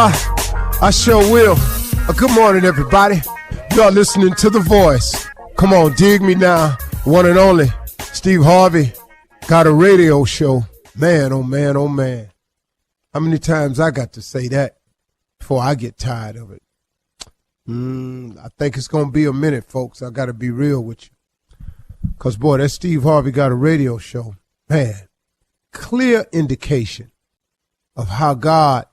I sure will. Good morning, everybody. Y'all listening to The Voice. Come on, dig me now. One and only, Steve Harvey, got a radio show. Man, oh man, oh man. How many times I got to say that before I get tired of it? I think it's going to be a minute, folks. I got to be real with you. Because, boy, that Steve Harvey got a radio show. Man, clear indication of how God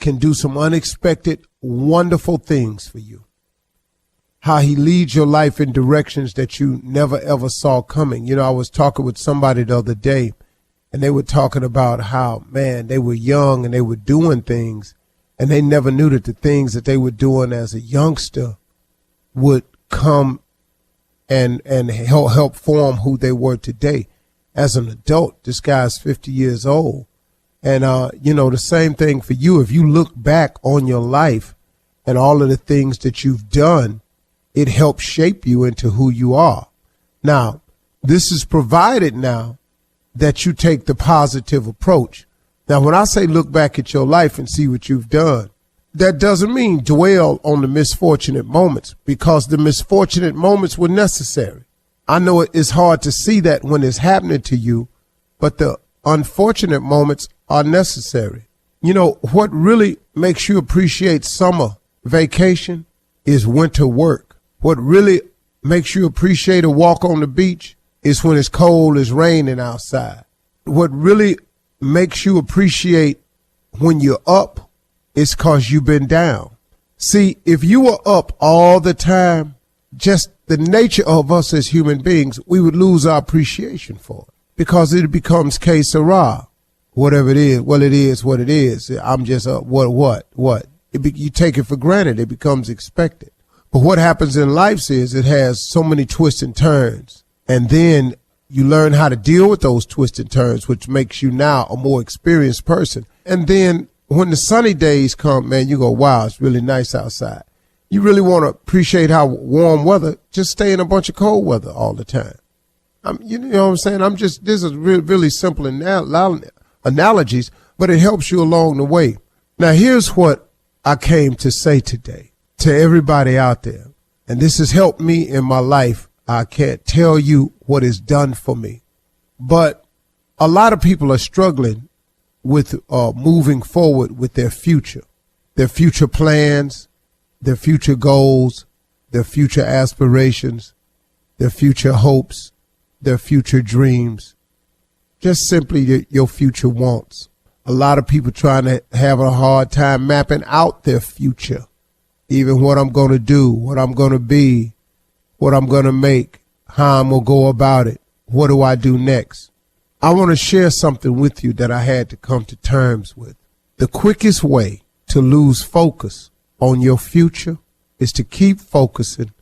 can do some unexpected, wonderful things for you. How he leads your life in directions that you never, ever saw coming. You know, I was talking with somebody the other day, and they were talking about how, man, they were young and they were doing things, and they never knew that the things that they were doing as a youngster would come and help form who they were today. As an adult, this guy's 50 years old. And, you know, the same thing for you. If you look back on your life and all of the things that you've done, it helps shape you into who you are. Now, this is provided now that you take the positive approach. Now, when I say look back at your life and see what you've done, that doesn't mean dwell on the misfortunate moments, because the misfortunate moments were necessary. I know it's hard to see that when it's happening to you, but the unfortunate moments are necessary. You know, what really makes you appreciate summer vacation is winter work. What really makes you appreciate a walk on the beach is when it's cold, it's raining outside. What really makes you appreciate when you're up is because you've been down. See, if you were up all the time, just the nature of us as human beings, we would lose our appreciation for it, because it becomes que sera. Whatever it is, well, it is what it is. I'm just what? You take it for granted. It becomes expected. But what happens in life is it has so many twists and turns. And then you learn how to deal with those twists and turns, which makes you now a more experienced person. And then when the sunny days come, man, you go, wow, it's really nice outside. You really want to appreciate how warm weather, just stay in a bunch of cold weather all the time. You know what I'm saying? This is really simple analogies, but it helps you along the way. Now, here's what I came to say today to everybody out there, and this has helped me in my life. I can't tell you what it's done for me, but a lot of people are struggling with moving forward with their future plans, their future goals, their future aspirations, their future hopes, their future dreams. Just simply your future wants. A lot of people trying to have a hard time mapping out their future. Even what I'm going to do, what I'm going to be, what I'm going to make, how I'm going to go about it. What do I do next? I want to share something with you that I had to come to terms with. The quickest way to lose focus on your future is to keep focusing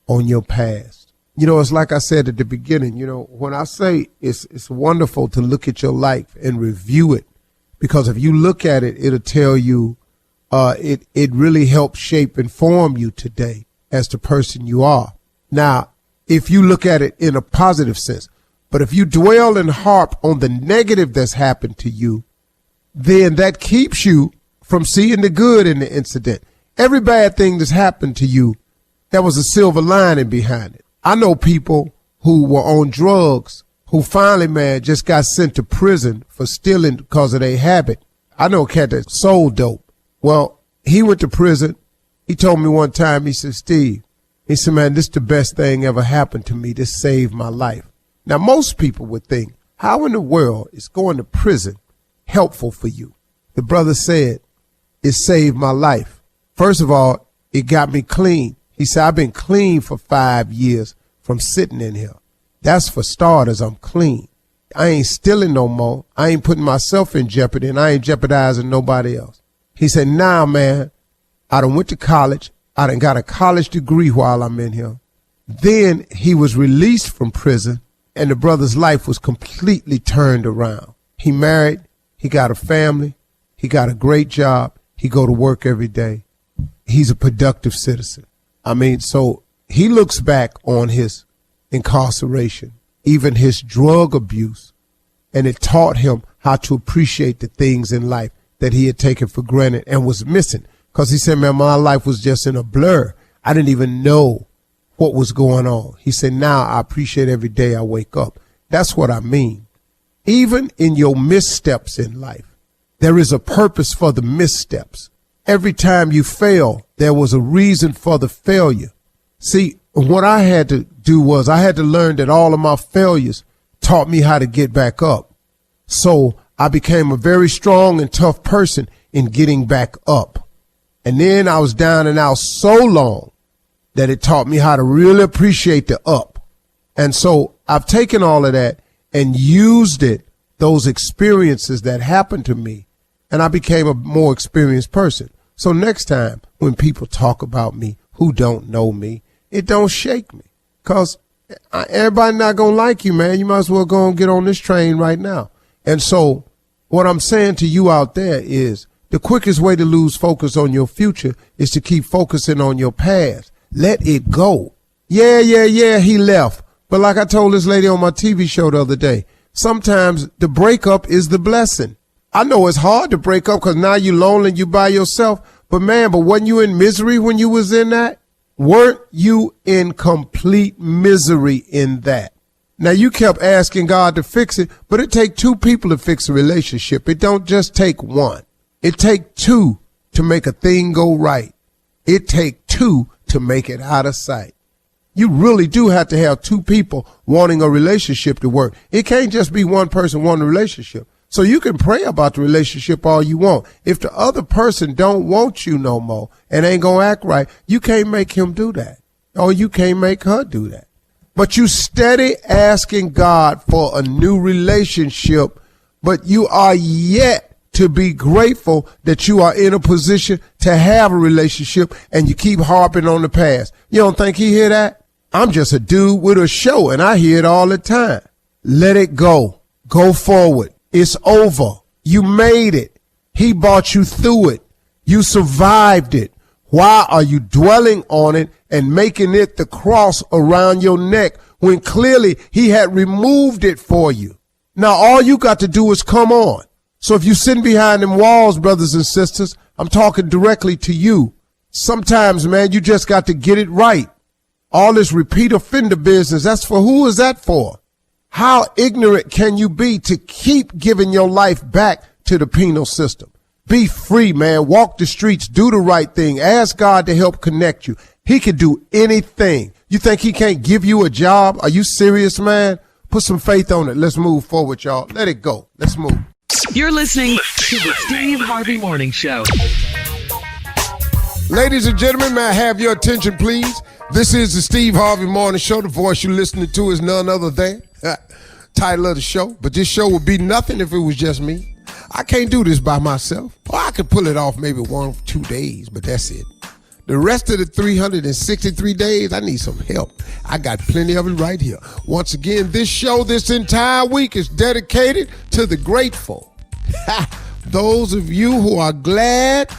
on your past. You know, it's like I said at the beginning, you know, when I say it's wonderful to look at your life and review it, because if you look at it, it'll tell you, it really helps shape and form you today as the person you are. Now, if you look at it in a positive sense, but if you dwell and harp on the negative that's happened to you, then that keeps you from seeing the good in the incident. Every bad thing that's happened to you, there was a silver lining behind it. I know people who were on drugs who finally, man, just got sent to prison for stealing because of their habit. I know a cat that sold dope. Well, he went to prison. He told me one time, he said, Steve, he said, man, this is the best thing ever happened to me. This saved my life. Now, most people would think, how in the world is going to prison helpful for you? The brother said, it saved my life. First of all, it got me clean. He said, I've been clean for 5 years from sitting in here. That's for starters. I'm clean. I ain't stealing no more. I ain't putting myself in jeopardy, and I ain't jeopardizing nobody else. He said, nah, man, I done went to college. I done got a college degree while I'm in here. Then he was released from prison, and the brother's life was completely turned around. He married. He got a family. He got a great job. He go to work every day. He's a productive citizen. I mean, so he looks back on his incarceration, even his drug abuse, and it taught him how to appreciate the things in life that he had taken for granted and was missing. Because he said, man, my life was just in a blur. I didn't even know what was going on. He said, now I appreciate every day I wake up. That's what I mean. Even in your missteps in life, there is a purpose for the missteps. Every time you fail, there was a reason for the failure. See, what I had to do was I had to learn that all of my failures taught me how to get back up. So I became a very strong and tough person in getting back up. And then I was down and out so long that it taught me how to really appreciate the up. And so I've taken all of that and used it, those experiences that happened to me, and I became a more experienced person. So next time when people talk about me who don't know me, it don't shake me. Because everybody not going to like you, man. You might as well go and get on this train right now. And so what I'm saying to you out there is the quickest way to lose focus on your future is to keep focusing on your past. Let it go. Yeah, he left. But like I told this lady on my TV show the other day, sometimes the breakup is the blessing. I know it's hard to break up because now you're lonely and you by yourself. But wasn't you in misery when you was in that? Weren't you in complete misery in that? Now, you kept asking God to fix it, but it take two people to fix a relationship. It don't just take one. It take two to make a thing go right. It take two to make it out of sight. You really do have to have two people wanting a relationship to work. It can't just be one person wanting a relationship. So you can pray about the relationship all you want. If the other person don't want you no more and ain't gonna act right, you can't make him do that. Or you can't make her do that. But you steady asking God for a new relationship, but you are yet to be grateful that you are in a position to have a relationship and you keep harping on the past. You don't think he hear that? I'm just a dude with a show and I hear it all the time. Let it go. Go forward. It's over. You made it. He brought you through it. You survived it. Why are you dwelling on it and making it the cross around your neck when clearly he had removed it for you? Now all you got to do is come on. So if you're sitting behind them walls, brothers and sisters, I'm talking directly to you. Sometimes, man, you just got to get it right. All this repeat offender business, that's for who is that for? How ignorant can you be to keep giving your life back to the penal system? Be free, man. Walk the streets. Do the right thing. Ask God to help connect you. He can do anything. You think he can't give you a job? Are you serious, man? Put some faith on it. Let's move forward, y'all. Let it go. Let's move. You're listening to the Steve Harvey Morning Show. Ladies and gentlemen, may I have your attention, please? This is the Steve Harvey Morning Show. The voice you're listening to is none other than title of the show. But this show would be nothing if it was just me. I can't do this by myself. Or I could pull it off maybe 1 or 2 days, but that's it. The rest of the 363 days, I need some help. I got plenty of it right here. Once again, this show this entire week is dedicated to the grateful. Those of you who are glad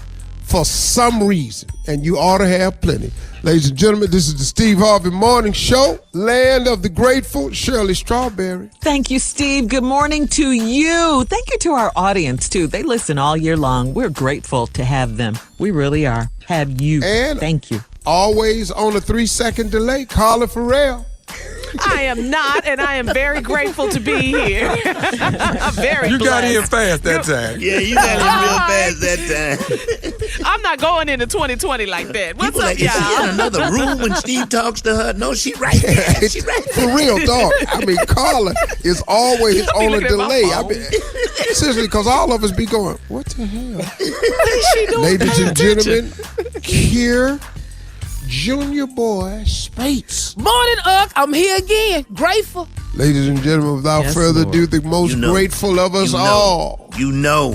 for some reason, and you ought to have plenty. Ladies and gentlemen, this is the Steve Harvey Morning Show, land of the grateful, Shirley Strawberry. Thank you, Steve. Good morning to you. Thank you to our audience, too. They listen all year long. We're grateful to have them. We really are. Have you. And thank you. Always on a 3-second delay, Carla Farrell. I am not, and I am very grateful to be here. I'm very You got blessed. in fast that time. Yeah, you got in real fast that time. I'm not going into 2020 like that. What's People up, like, is she in y'all? another room when Steve talks to her? No, she right there. She right there. For real, dog. I mean, Carla is always on a looking at my delay. phone. Seriously, because all of us be going, what the hell? She doing? Ladies and gentlemen, here, Junior Boy Spates. Morning, Uck. I'm here again. Grateful. Ladies and gentlemen, without Yes, further Lord. ado, the most You know, grateful of us you know, all. You know,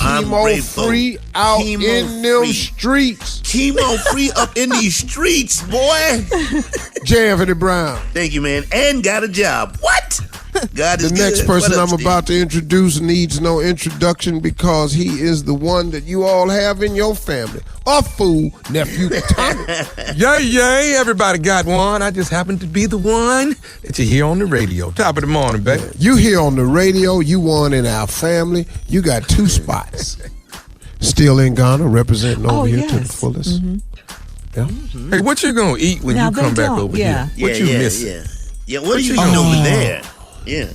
I'm grateful. Chemo-free out in them Chemo-free. streets. Chemo-free up in these streets, boy. J. Anthony Brown. Thank you, man. And got a job. What? God is The next good. person What up, I'm Steve? about to introduce needs no introduction because he is the one that you all have in your family. A fool, nephew Tommy. Yay, everybody got one. I just happen to be the one that you hear on the radio. Top of the morning, baby. You here on the radio, you one in our family. You got 2 spots. Still in Ghana, representing over here to the yes. fullest. Yeah. Hey, what you gonna eat when Now you come they back don't, over yeah. here? What you missing? Yeah, what are you eating over there? Yeah.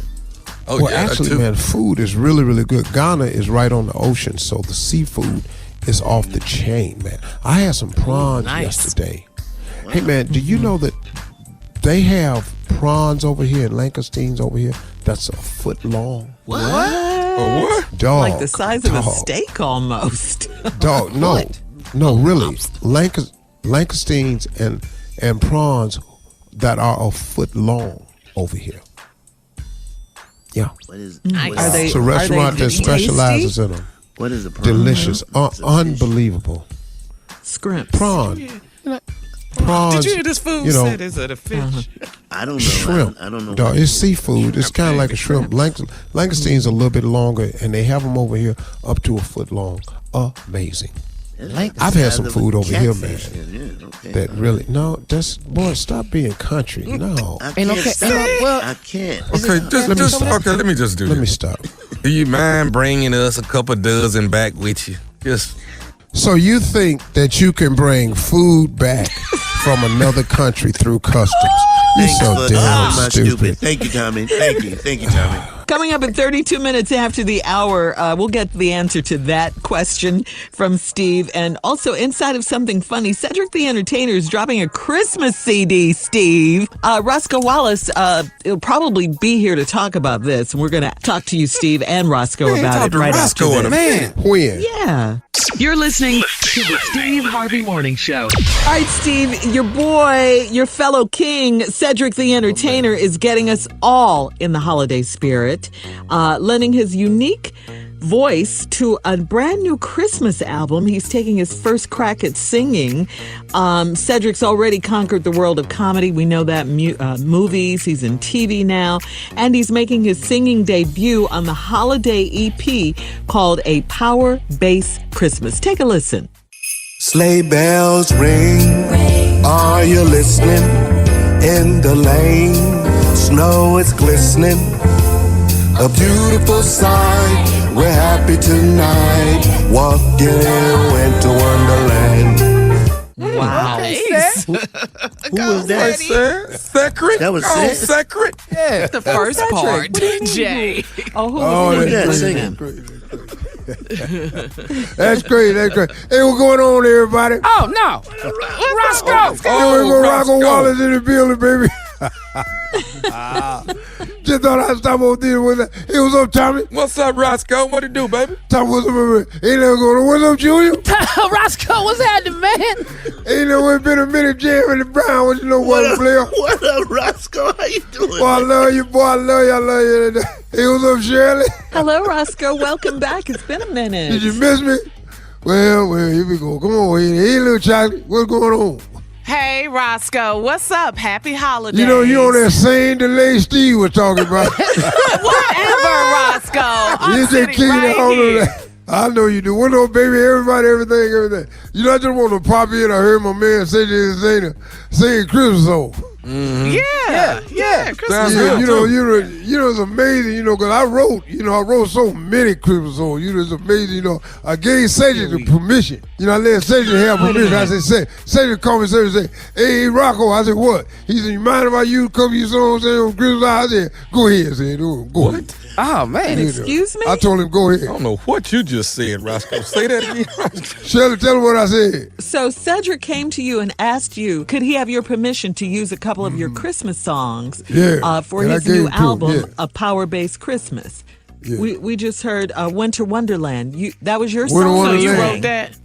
Oh, Well, yeah, actually, too. man, food is really, really good. Ghana is right on the ocean, so the seafood is off the chain, man. I had some prawns yesterday. Wow. Hey, man, do you know that they have prawns over here in Lancasteins over here that's a foot long? What? Oh, what? Dog. Like the size of a steak almost. Dog, no. No, really. Lancasteins and prawns that are a foot long over here. Yeah. What is Nice. what is- Are It's a restaurant that tasty? specializes in them. What is a prawn? Delicious. It's a fish. Unbelievable. Scrimps. Prawn. Prawns. Did you hear this food you know, said is it a fish? I don't know. shrimp. I don't know. Dog, it's seafood. It's kind of like a shrimp. Lancasteins a little bit longer, and they have them over here up to a foot long. Amazing. It's like the I've had size some of food a over here, catfish. man. Yeah, okay. That really boy, stop being country. No. I Ain't can't okay. stop. Well, I can't. Okay, let me just do Let me this. stop. Do you mind bringing us a couple dozen back with you? Just So you think that you can bring food back from another country through customs? You're Thanks so for damn my stupid. Thank you, Tommy. Thank you, Tommy. Coming up in 32 minutes after the hour, we'll get the answer to that question from Steve. And also, inside of something funny, Cedric the Entertainer is dropping a Christmas CD, Steve. Roscoe Wallace will probably be here to talk about this. And we're going to talk to you, Steve, and Roscoe about it right after Roscoe in a this. man. When? Yeah. You're listening to the Steve Harvey Morning Show. All right, Steve, your boy, your fellow king, Cedric the Entertainer, is getting us all in the holiday spirit, lending his unique voice to a brand new Christmas album. He's taking his first crack at singing. Cedric's already conquered the world of comedy. We know that movies. He's in TV now. And he's making his singing debut on the holiday EP called A Power Bass Christmas. Take a listen. Sleigh bells ring, are you listening? In the lane, snow is glistening. A beautiful sight, we're happy tonight. Walking in winter wonderland. Wow. Nice. Who was that? Secret? That was oh, Ced- secret? yeah. The first Cedric. part, What do you mean? Jay. Oh, who Oh, was that that's singing? great. That's great. That's great. Hey, what's going on, everybody? Oh, no. Roscoe. Hey, we're Rocco Wallace in the building, baby. Just thought I'd stop over there with that. Hey, what's up, Tommy? What's up, Roscoe? What it do, baby? Tommy, what's up, baby? Ain't nothing going on. What's up, Junior? Roscoe, what's happening, man? Ain't no been a minute jamming the Brown. What you know, what, player? What up, Roscoe? How you doing? Boy, I love you, boy. I love you. I love you. Hey, what's up, Shirley? Hello, Roscoe. Welcome back. It's been a minute. Did you miss me? Well, here we go. Come on, hey, little chocolate. What's going on? Hey, Roscoe. What's up? Happy holidays. You know, you on that same delay Steve was talking about. Whatever, Roscoe. I'm You just sitting keep right on here. that. I know you do. What up, baby? Everybody, everything. You know, I just want to pop in. I heard my man Cedric sing Christmas song. Yeah. Christmas. Yeah, you know, it's amazing, you know, because I wrote so many Christmas songs. You know, it's amazing, you know. I gave Cedric the permission. You know, I let Cedric have permission. I said, Cedric called me, Cedric said, hey, Rocco. I said, what? He said, you mind if I use a couple of your songs on Christmas? I said, go ahead, said, go ahead. Oh, man. Excuse me? I told him, go I ahead. don't know what you just said, Roscoe. Say that again, Roscoe. Shirley, tell him what I said. So Cedric came to you and asked you, could he have your permission to use a couple of your Christmas songs for and I his gave new it to him, album, yeah. A Power Bass Christmas? Yeah. We just heard Winter Wonderland. That was your Winter song? So you Wonderland. wrote that?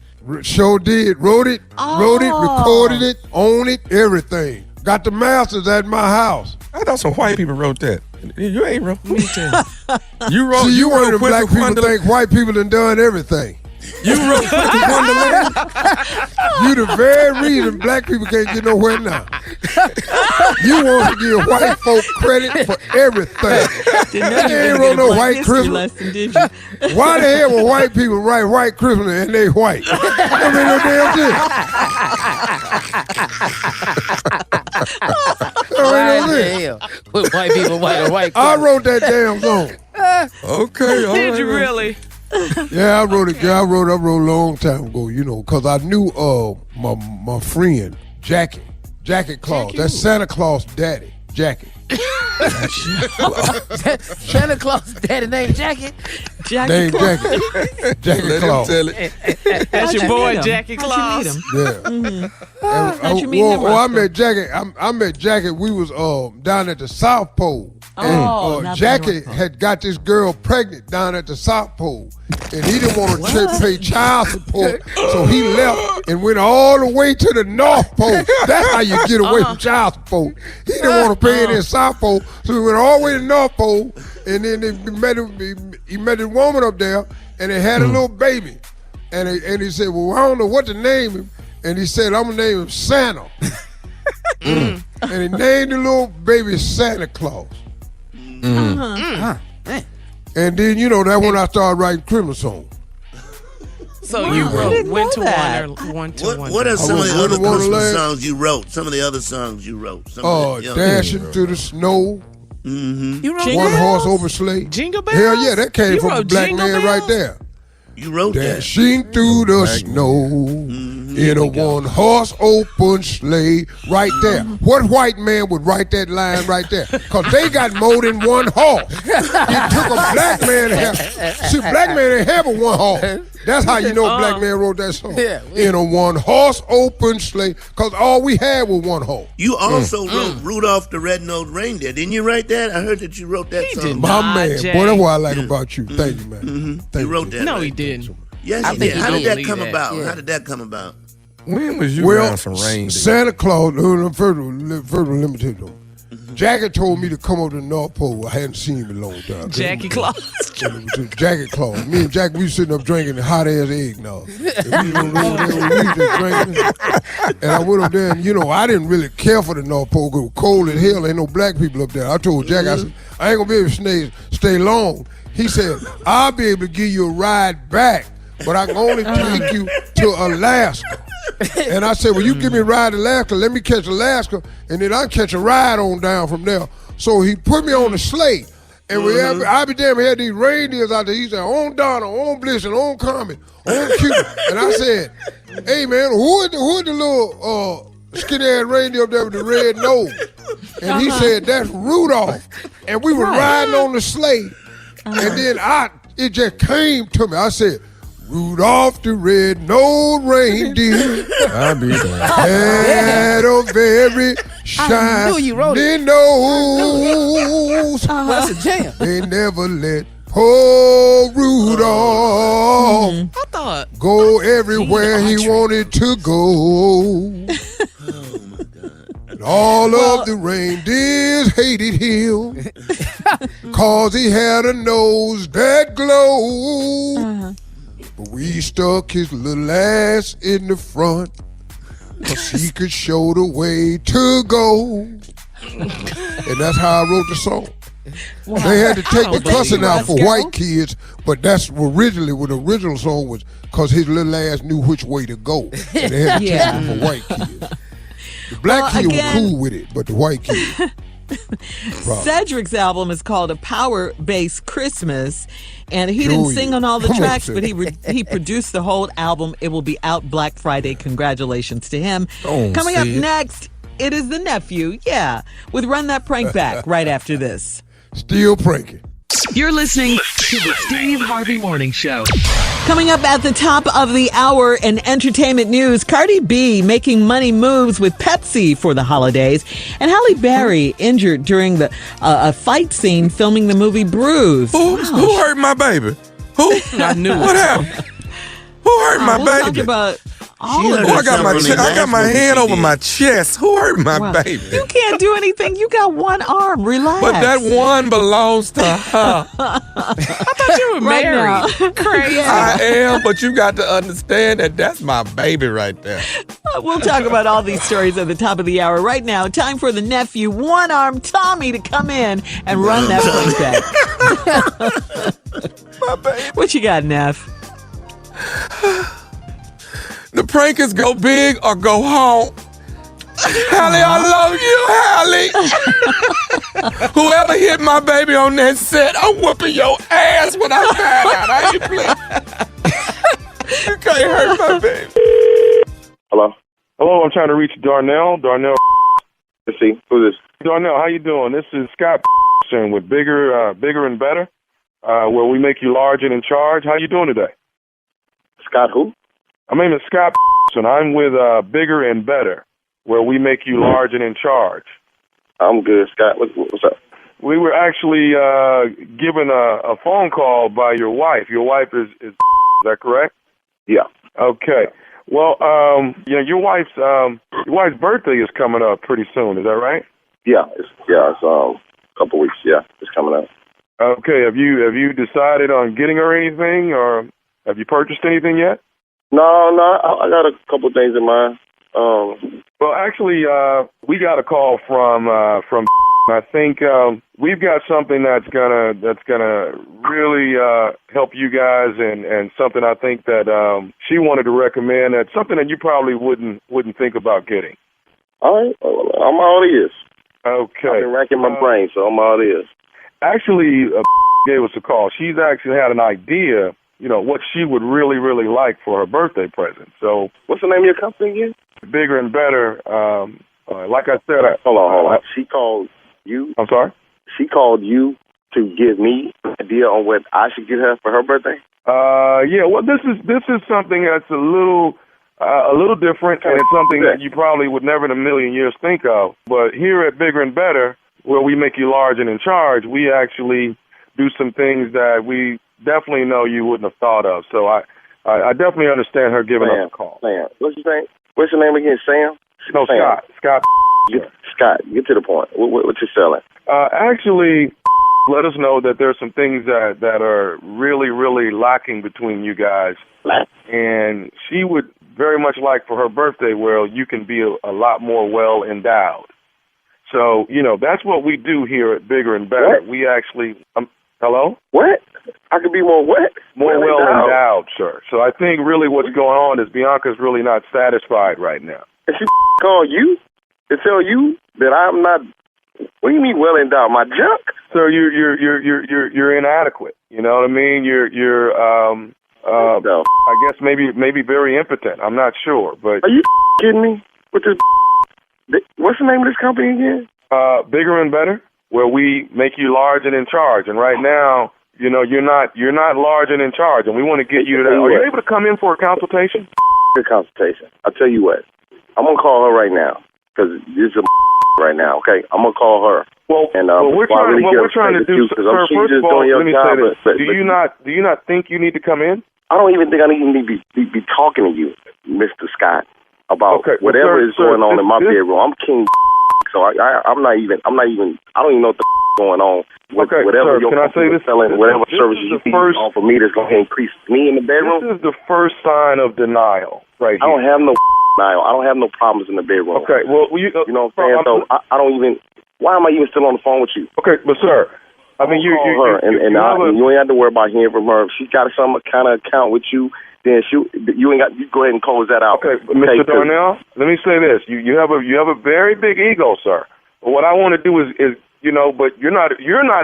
Sure did. Wrote it, recorded it, owned it, everything. Got the masters at my house. I thought some white people wrote that. You ain't wrote. Me too. You wrote. See, you one of the Winter black people Wonderland. think white people done everything. You wrote Winter Wonderland. You the very reason black people can't get nowhere now. You want to give white folk credit for everything. Didn't know you They ain't were wrote gonna no get a white history Christmas. lesson, did you? Why the hell would white people write white Christmas and they white? That ain't no damn shit. With white people, white or white. I wrote that damn song. Okay, all Did right. you really? Yeah, I wrote it. Yeah, I wrote a long time ago. You know, because I knew my friend Jackie Claus. That's Santa Claus' daddy, Jackie. Santa Claus daddy named Jackie. Jackie Claus. Jackie Claus. Tell it. That's your boy, Jackie Claus. Yeah. How'd you meet him, I met Jackie. I met Jackie. We was down at the South Pole. And Jackie had got this girl pregnant down at the South Pole. And he didn't want to pay child support. So he left and went all the way to the North Pole. That's how you get away from child support. He didn't want to pay it in South Pole. So he went all the way to the North Pole. And then he met a woman up there. And they had a little baby. And he said, well, I don't know what to name him. And he said, I'm going to name him Santa. And he named the little baby Santa Claus. And then, you know, that's when I started writing Christmas songs. So you went to one. What are some of the other Christmas songs you wrote? Some of the other songs you wrote. Dashing through the snow. You wrote One horse open sleigh. Jingle Bells? Hell yeah, that came from a black Jingle man Bells? right there. You wrote that. Dashing through the snow in a one-horse open sleigh, right there. What white man would write that line right there? Because they got more than one horse. It took a black man to have. See, black man didn't have a one horse. That's how you know a black man wrote that song. In a one-horse open sleigh, because all we had was one horse. You also wrote Rudolph the Red-Nosed Reindeer. Didn't you write that? I heard that you wrote that song. did My not, man, Jay. boy, that's what I like about you. Thank you, man. You wrote that. No, right? he didn't. Yes, I he think did. he How did did that come believe about? that, yeah. How did that come about? When was you around some rain? Santa Claus, first let me tell you. Jackie told me to come over to the North Pole. I hadn't seen him in a long time. Jackie Claus. Jackie Claus. Me and Jackie, we sitting up drinking hot ass eggnog. And we just drinking. And I went up there, and you know, I didn't really care for the North Pole because it was cold as hell. Ain't no black people up there. I told Jackie, I said, I ain't gonna be able to stay long. He said, I'll be able to give you a ride back, but I can only take you to Alaska. And I said, well, you give me a ride to Alaska, let me catch Alaska, and then I catch a ride on down from there. So he put me on the sleigh. And I be damn, we had these reindeers out there. He said, on Donna, on Bliss, and on Comet, on Cupid. And I said, hey, man, who are the little skinny ass reindeer up there with the red nose? And he said, that's Rudolph. And we were riding on the sleigh. And then it just came to me. I said, Rudolph the red-nosed reindeer I'll be there. had a very shiny nose. That's a jam. They never let poor Rudolph I thought. go everywhere he wanted to go. And all of the reindeers hated him cause he had a nose that glowed. But we stuck his little ass in the front cause he could show the way to go. And that's how I wrote the song. Wow. They had to take the cussing out for white kids, but that's originally what the original song was, because his little ass knew which way to go. And they had to change it for white kids. The black kid was cool with it, but the white kid. Cedric's album is called A Power-Based Christmas, and he didn't sing on all the tracks, but he produced the whole album. It will be out Black Friday. Congratulations to him. Coming up next, it is the nephew, with Run That Prank Back right after this. Still pranking. You're listening to the Steve Harvey Morning Show. Coming up at the top of the hour in entertainment news, Cardi B making money moves with Pepsi for the holidays, and Halle Berry injured during a fight scene filming the movie Bruise. Who hurt my baby? Who? I knew it. What happened? Who hurt my We'll baby? talk about all of I this. got my hand over my chest. Who hurt my baby? You can't do anything. You got one arm. Relax. But that one belongs to her. I thought you were married. Crazy. I am, but you got to understand that that's my baby right there. We'll talk about all these stories at the top of the hour. Right now, time for the nephew, one-armed Tommy, to come in and run that prank back. My baby. What you got, Neff? The prankers go big or go home. Hallie, I love you, Hallie. Whoever hit my baby on that set, I'm whooping your ass when I find out. I ain't playing. You can't hurt my baby. Hello? Hello, I'm trying to reach Darnell. Darnell. Let's see. Who's this? Darnell, how you doing? This is Scott with Bigger and Better, where we make you large and in charge. How you doing today? Scott who? My name is Scott and I'm with Bigger and Better, where we make you large and in charge. I'm good, Scott. What's up? We were actually given a phone call by your wife. Your wife is that correct? Yeah. Okay. Well, your wife's birthday is coming up pretty soon. Is that right? Yeah. It's a couple weeks. Yeah, it's coming up. Okay. Have you decided on getting her anything, or have you purchased anything yet? No. I got a couple things in mind. Well, actually, we got a call from. I think we've got something that's gonna really help you guys, and something I think that she wanted to recommend. That's something that you probably wouldn't think about getting. All right, I'm all ears. Okay. I've been racking my brain, so I'm all ears. Actually, gave us a call. She's actually had an idea, what she would really, really like for her birthday present. So, what's the name of your company again? Bigger and Better. Like I said, hold on. She called you. I'm sorry. She called you to give me an idea on what I should get her for her birthday. Yeah. Well, this is something that's a little different, and it's something that you probably would never in a million years think of. But here at Bigger and Better, where we make you large and in charge, we actually do some things that we definitely know you wouldn't have thought of. So I definitely understand her giving us a call. Sam. What's your name? What's your name again? Sam? No, Sam. Scott. Scott, get to the point. What you selling? Actually, let us know that there's some things that are really, really lacking between you guys. And she would very much like for her birthday, where you can be a lot more well endowed. So, that's what we do here at Bigger and Better. What? We actually, hello? What? I could be more what? More well endowed, sir. So I think really what's going on is Bianca's really not satisfied right now. And she call you to tell you that I'm not. What do you mean well endowed? My junk? Sir, you're inadequate. You know what I mean? You're I guess maybe very impotent. I'm not sure, but are you kidding me? With this? What's the name of this company again? Bigger and Better, where we make you large and in charge. And right now, you're not large and in charge, and we want to get you to that. Are you able to come in for a consultation? A consultation. I'll tell you what. I'm gonna call her right now, because this is right now. Okay, I'm gonna call her. Well, and we're trying to do. Sir, first of all, let me say this. Do you not think you need to come in? I don't even think I need to be talking to you, Mr. Scott, about whatever is going on in my bedroom. I'm king, so I'm not even. I don't even know what the going on. Whatever your company is selling, whatever service you offer me that's going to increase me in the bedroom. This is the first sign of denial, right here. I don't have no denial. I don't have no problems in the bedroom. Okay, well, you know what I'm saying? So I don't even. Why am I even still on the phone with you? Okay, but sir, I mean, you ain't have to worry about hearing from her. If she's got some kind of account with you, then you ain't got. You go ahead and close that out. Okay, Mr. Darnell, let me say this: you have a very big ego, sir. But what I want to do is but you're not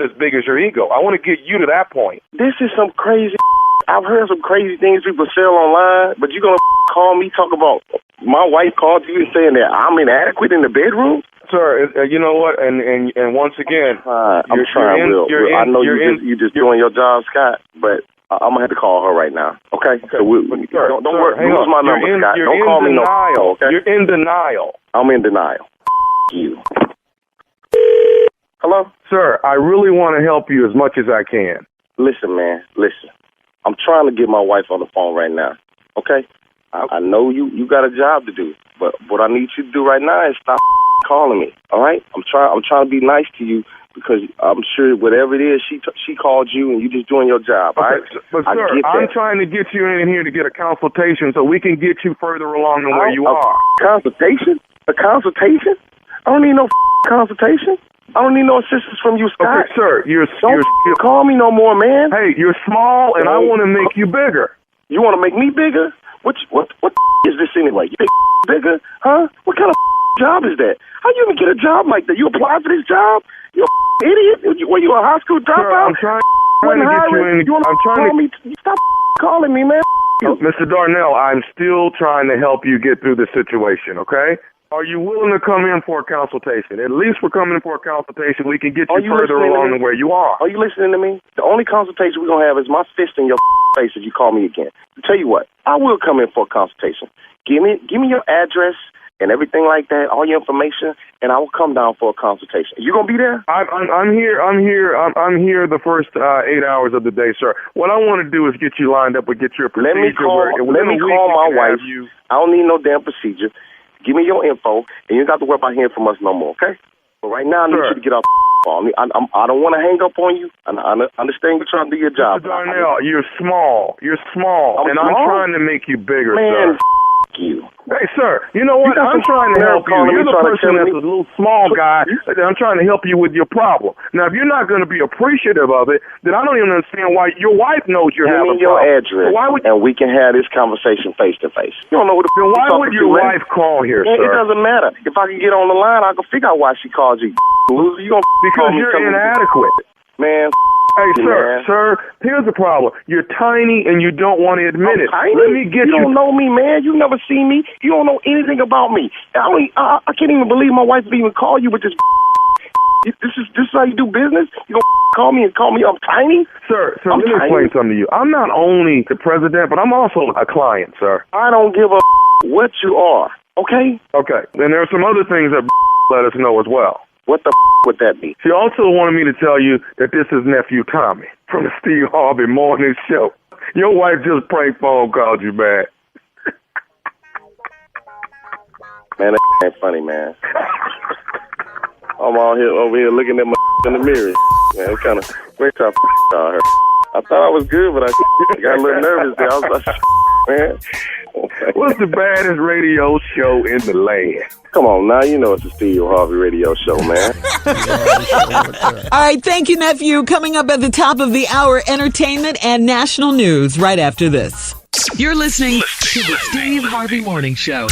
as big as your ego. I want to get you to that point. This is some crazy. I've heard some crazy things people sell online, but you're gonna call me talk about my wife called you and saying that I'm inadequate in the bedroom? Sir, you know what? And once again, I'm trying. I know you're just doing your job, Scott, but I'm gonna have to call her right now. Okay? So don't worry. Lose my number, Scott. Don't call me no. Okay? You're in denial. I'm in denial. You. Hello? Sir, I really want to help you as much as I can. Listen, man. Listen. I'm trying to get my wife on the phone right now. Okay? I know you got a job to do, but what I need you to do right now is stop calling me. All right? I'm trying to be nice to you because I'm sure whatever it is, she called you and you just doing your job. Okay, all right? But sir, I'm trying to get you in here to get a consultation so we can get you further along than where you are. Consultation? A consultation? I don't need no consultation. I don't need no assistance from you, Scott. Okay, sir, you're call me no more, man. Hey, you're small, and I want to make you bigger. You want to make me bigger? What is this anyway? You bigger? Huh? What kind of job is that? How you even get a job like that? You apply for this job? You idiot? Were you a high school dropout? I'm trying to get you in. I'm trying to stop calling me, man. Mr. Darnell, I'm still trying to help you get through the situation, okay? Are you willing to come in for a consultation? At least we're coming in for a consultation. We can get you further along than where you are. Are you listening to me? The only consultation we're going to have is my fist in your face if you call me again. I'll tell you what, I will come in for a consultation. Give me your address and everything like that, all your information, and I will come down for a consultation. You gonna be there? I'm here the first 8 hours of the day, sir. What I want to do is get you lined up and get your procedure. Let me call my wife. I don't need no damn procedure. Give me your info, and you don't have to worry about hearing from us no more, okay? But right now, I need you to get off on me. I don't want to hang up on you. I understand you're trying to do your job. Mr. Darnell, you're small. I'm trying to make you bigger, man, sir. You. Hey, sir, you know what? I'm trying to help you. You're the person that's a little small guy. I'm trying to help you with your problem. Now, if you're not going to be appreciative of it, then I don't even understand why your wife knows you're having a problem. Give me your address, and we can have this conversation face to face. You don't know what the then why would your wife call here, sir? It doesn't matter. If I can get on the line, I can figure out why she called you. Loser, you gonna because you're inadequate, man. Hey, sir, here's the problem. You're tiny and you don't want to admit it. Tiny? Let me get you. You don't know me, man. You never seen me. You don't know anything about me. I can't even believe my wife would even call you with this. This is how you do business? You gonna call me I'm tiny? Sir, let me explain something to you. I'm not only the president, but I'm also a client, sir. I don't give a what you are, okay? Okay. And there are some other things that let us know as well. What the would that be? She also wanted me to tell you that this is nephew Tommy from the Steve Harvey Morning Show. Your wife just prank phone called you back. Man, that ain't funny, man. I'm over here looking at my in the mirror. Man, it's kind of great time on her. I thought I was good, but I got a little nervous there. I was like, man. What's the baddest radio show in the land? Come on, now you know it's the Steve Harvey radio show, man. All right, thank you, nephew. Coming up at the top of the hour, entertainment and national news right after this. You're listening to the Steve Harvey Morning Show.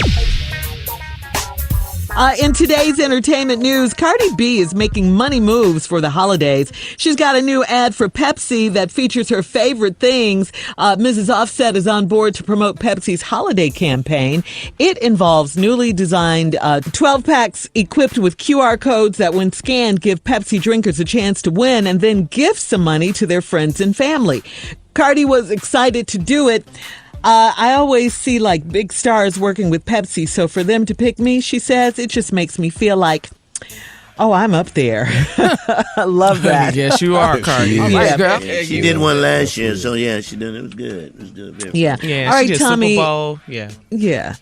In today's entertainment news, Cardi B is making money moves for the holidays. She's got a new ad for Pepsi that features her favorite things. Mrs. Offset is on board to promote Pepsi's holiday campaign. It involves newly designed 12-packs equipped with QR codes that, when scanned, give Pepsi drinkers a chance to win and then give some money to their friends and family. Cardi was excited to do it. I always see like big stars working with Pepsi, so for them to pick me, she says, it just makes me feel like, oh, I'm up there. I love that. Yes, you are, Cardi. She did one last year, so yeah, she did. It was good. It was good. Yeah. Yeah. All right, she did Tommy. Super Bowl. Yeah. Yeah.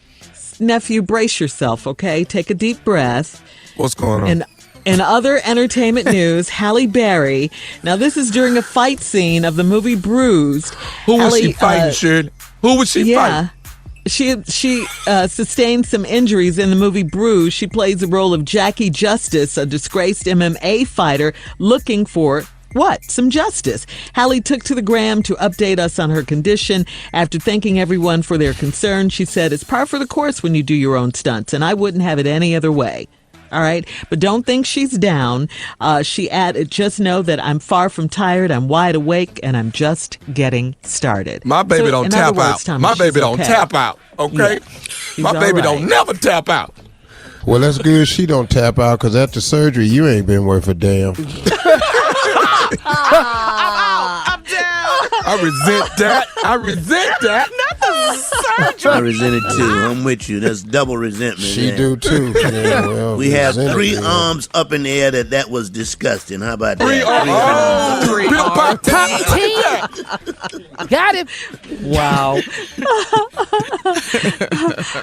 Nephew, brace yourself, okay? Take a deep breath. What's going on? And in other entertainment news, Halle Berry. Now, this is during a fight scene of the movie Bruised. Who was she fighting, Shirley? Who was she fighting? She sustained some injuries in the movie Bruised. She plays the role of Jackie Justice, a disgraced MMA fighter looking for what? Some justice. Halle took to the gram to update us on her condition. After thanking everyone for their concern, she said, it's par for the course when you do your own stunts, and I wouldn't have it any other way. All right. But don't think she's down. She added, just know that I'm far from tired. I'm wide awake and I'm just getting started. My baby don't tap out. Tommy, my baby don't tap out. Okay. Yeah. My baby don't never tap out. Well, that's good she don't tap out, because after surgery, you ain't been worth a damn. I'm down. I resent that. Not the surgery. I resent it too. I'm with you. That's double resentment. She do too. Yeah, well, we have three arms up in the air that was disgusting. How about Three that? arms. Got him. Wow.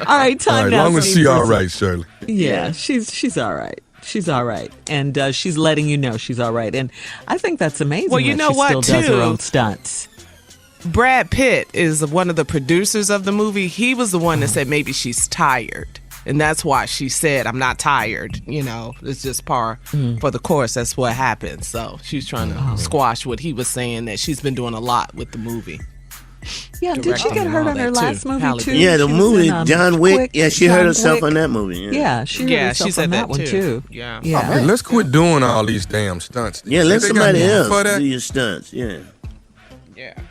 All right, time now. As long as she all right, Shirley. Yeah, she's all right. She's all right. And she's letting you know she's all right. And I think that's amazing. Well, you that know she what, still does her too? own stunts. Brad Pitt is one of the producers of the movie. He was the one that said maybe she's tired. And that's why she said, I'm not tired. You know, it's just par for the course. That's what happened. So she's trying to squash what he was saying, that she's been doing a lot with the movie. Yeah, did she get hurt on her last movie too? Yeah, the She was movie in, John Wick. Quick, Yeah, she hurt John herself Wick. on that movie. Yeah, she hurt herself said on that one too. Yeah. Hey, let's quit doing all these damn stunts. Yeah, let They got somebody me else for that. do your stunts. Yeah.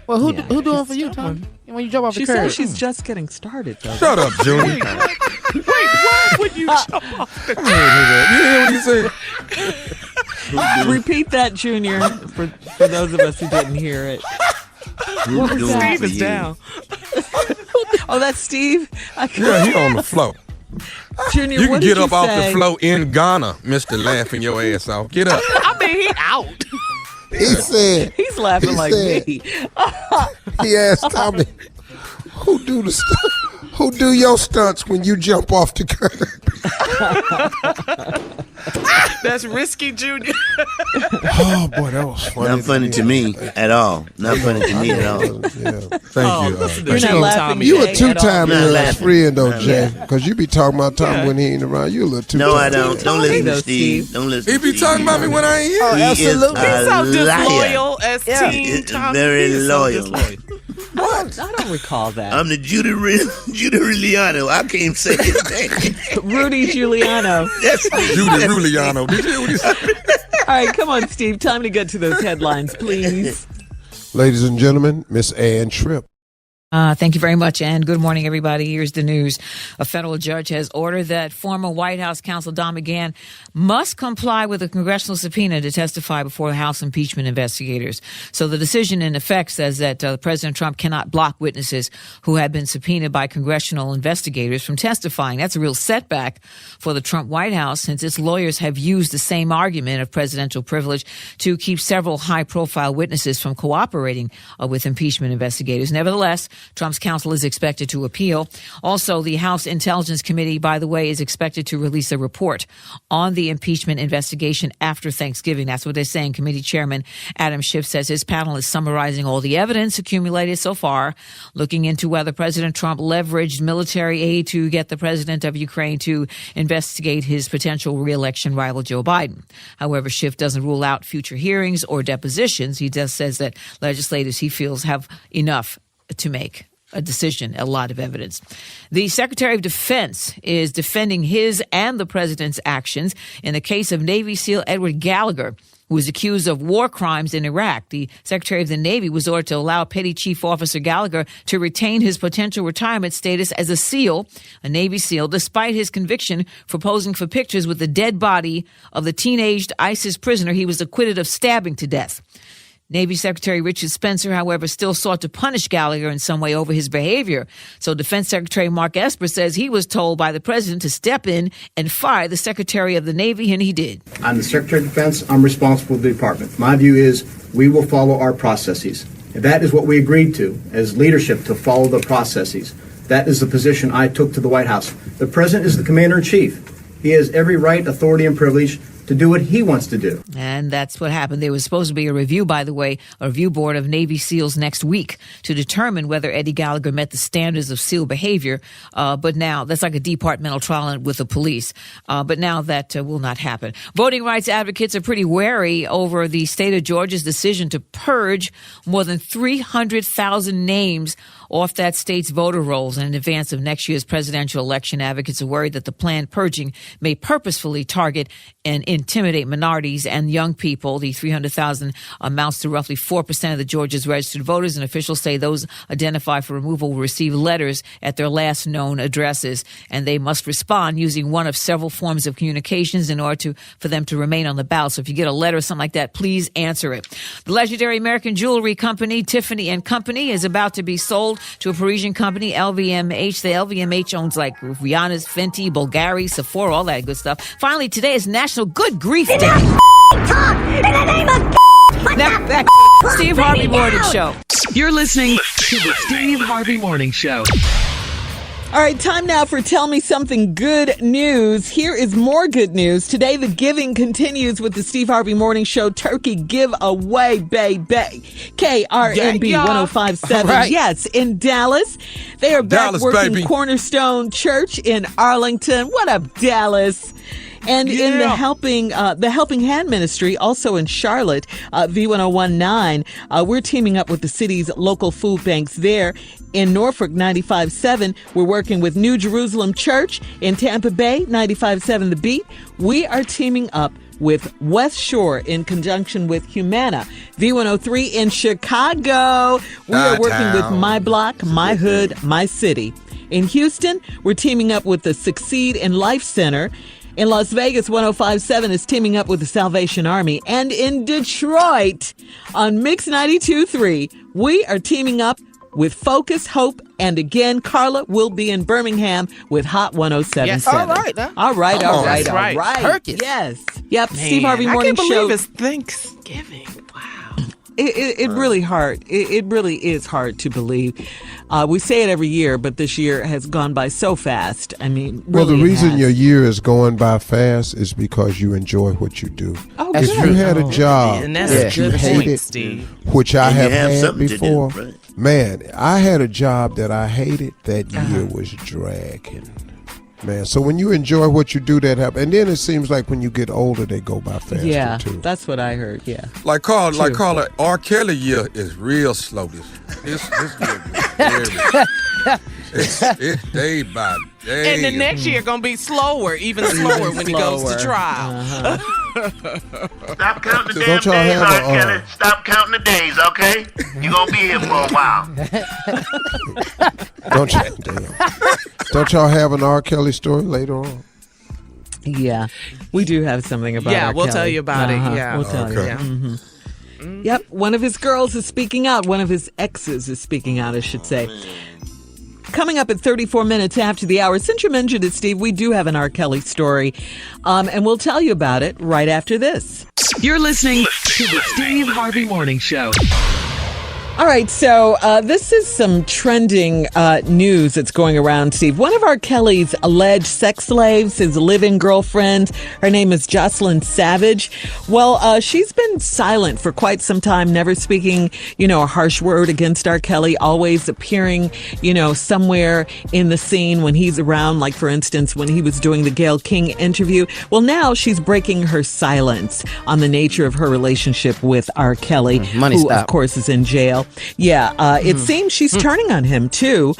Well, who doing for you, Tom? When you jump off She the curb? says she's just getting started, though. Shut up, Junior. Wait, why would you jump off the You hear what he said? Repeat that, Junior, for those of us who didn't hear it. What was that? Steve is down. Oh, that's Steve? Yeah, he on the floor. Junior, You can what get did up you off say? the floor in Ghana, Mr. Laughing your ass off. Get up. I mean, he out. He said, He's laughing He like said- me. he asked Tommy, who do your stunts when you jump off the curb? That's risky, Junior. Oh, boy, that was funny. Not funny to me at all. Not funny to me at all. Yeah. Thank you. listen to You're not Jay, laughing, Tommy. You a Jay, two-time at all. in Not us friend, though, laughing. Jay. Because you be talking about Tommy when he ain't around. You a little too. No, I don't. Don't listen though, to Steve. Steve. Don't listen He to be Steve. talking about me when I ain't here. He Absolutely. is He's so a liar. disloyal as Teen It's Tommy. very He's so loyal. disloyal. I don't recall that. I'm the Judy Giuliano. I can't say his name. Rudy Giuliano. That's Judy Ruliano. Did you hear what he said? All right, come on, Steve. Time to get to those headlines, please. Ladies and gentlemen, Miss Ann Tripp. Thank you very much, and good morning, everybody. Here's the news. A federal judge has ordered that former White House counsel Don McGahn must comply with a congressional subpoena to testify before the House impeachment investigators. So the decision, in effect, says that President Trump cannot block witnesses who have been subpoenaed by congressional investigators from testifying. That's a real setback for the Trump White House, since its lawyers have used the same argument of presidential privilege to keep several high-profile witnesses from cooperating with impeachment investigators. Nevertheless, Trump's counsel is expected to appeal. Also, the House Intelligence Committee, by the way, is expected to release a report on the impeachment investigation after Thanksgiving. That's what they're saying. Committee Chairman Adam Schiff says his panel is summarizing all the evidence accumulated so far, looking into whether President Trump leveraged military aid to get the president of Ukraine to investigate his potential re-election rival Joe Biden. However, Schiff doesn't rule out future hearings or depositions. He just says that legislators he feels have enough to make a decision, a lot of evidence. The Secretary of Defense is defending his and the president's actions in the case of Navy SEAL Edward Gallagher, who was accused of war crimes in Iraq. The Secretary of the Navy was ordered to allow Petty Chief Officer Gallagher to retain his potential retirement status as a SEAL, a Navy SEAL, despite his conviction for posing for pictures with the dead body of the teenaged ISIS prisoner he was acquitted of stabbing to death. Navy Secretary Richard Spencer, however, still sought to punish Gallagher in some way over his behavior. So Defense Secretary Mark Esper says he was told by the president to step in and fire the Secretary of the Navy, and he did. I'm the Secretary of Defense. I'm responsible for the department. My view is we will follow our processes. And that is what we agreed to as leadership, to follow the processes. That is the position I took to the White House. The president is the commander-in-chief. He has every right, authority, and privilege to do what he wants to do. And that's what happened. There was supposed to be a review, by the way, a review board of Navy SEALs next week to determine whether Eddie Gallagher met the standards of SEAL behavior. But now that's like a departmental trial with the police. But now that will not happen. Voting rights advocates are pretty wary over the state of Georgia's decision to purge more than 300,000 names off that state's voter rolls in advance of next year's presidential election. Advocates are worried that the planned purging may purposefully target and intimidate minorities and young people. The 300,000 amounts to roughly 4% of the Georgia's registered voters, and officials say those identified for removal will receive letters at their last known addresses, and they must respond using one of several forms of communications in order for them to remain on the ballot. So if you get a letter or something like that, please answer it. The legendary American jewelry company Tiffany & Company is about to be sold to a Parisian company, LVMH. The LVMH owns like Rihanna's, Fenty, Bulgari, Sephora, all that good stuff. Finally, today is National Good Grief Day. Talk in the name of Now back to Steve Harvey Morning Show. You're listening to the Steve Harvey Morning Show. All right, time now for Tell Me Something Good News. Here is more good news. Today, the giving continues with the Steve Harvey Morning Show Turkey Giveaway, baby. KRNB 1057. Right. Yes, in Dallas. They are back Dallas, working baby. Cornerstone Church in Arlington. What up, Dallas? And in the Helping Hand Ministry, also in Charlotte, V1019, we're teaming up with the city's local food banks there. In Norfolk, 95.7, we're working with New Jerusalem Church. In Tampa Bay, 95.7 The Beat. We are teaming up with West Shore in conjunction with Humana. V103 in Chicago. We are working with My Block, My Hood, My City. In Houston, we're teaming up with the Succeed in Life Center. In Las Vegas, 105.7 is teaming up with the Salvation Army. And in Detroit, on Mix 92.3, we are teaming up with Focus, Hope, and again, Carla will be in Birmingham with Hot 107.7. Yes. All right. All right. Turkish. Yes. Yep. Man, Steve Harvey Morning Show. I can't believe it's Thanksgiving. Wow. It really hard. It really is hard to believe. We say it every year, but this year has gone by so fast. I mean, well, really the reason your year is going by fast is because you enjoy what you do. Oh, if you had a job and that's that you hated, Steve. which I have had something before, to do, right? Man, I had a job that I hated. That year was dragging. Man, so when you enjoy what you do, that happens. And then it seems like when you get older, they go by faster, yeah, too. That's what I heard, yeah. Like Carla, R. Kelly year is real slow. This it's day by day. And the next year going to be slower, even slower when he goes to trial. Stop counting the damn Don't y'all days, have R. a, Kelly. Stop counting the days, okay? You're going to be here for a while. Don't y'all have an R. Kelly story later on? Yeah, we do have something about Yeah, R. we'll Kelly. tell you about it. Yeah. We'll tell you. Okay. Yeah. Mm-hmm. Yep, one of his girls is speaking out. One of his exes is speaking out, I should say. Coming up at 34 minutes after the hour, since you mentioned it, Steve, we do have an R. Kelly story, and we'll tell you about it right after this. You're listening to the Steve Harvey Morning Show. All right, so this is some trending news that's going around, Steve. One of R. Kelly's alleged sex slaves, his live-in girlfriend, her name is Jocelyn Savage. Well, she's been silent for quite some time, never speaking, a harsh word against R. Kelly, always appearing, somewhere in the scene when he's around, like, for instance, when he was doing the Gayle King interview. Well, now she's breaking her silence on the nature of her relationship with R. Kelly, who, of course, is in jail. Yeah, it seems she's turning on him, too.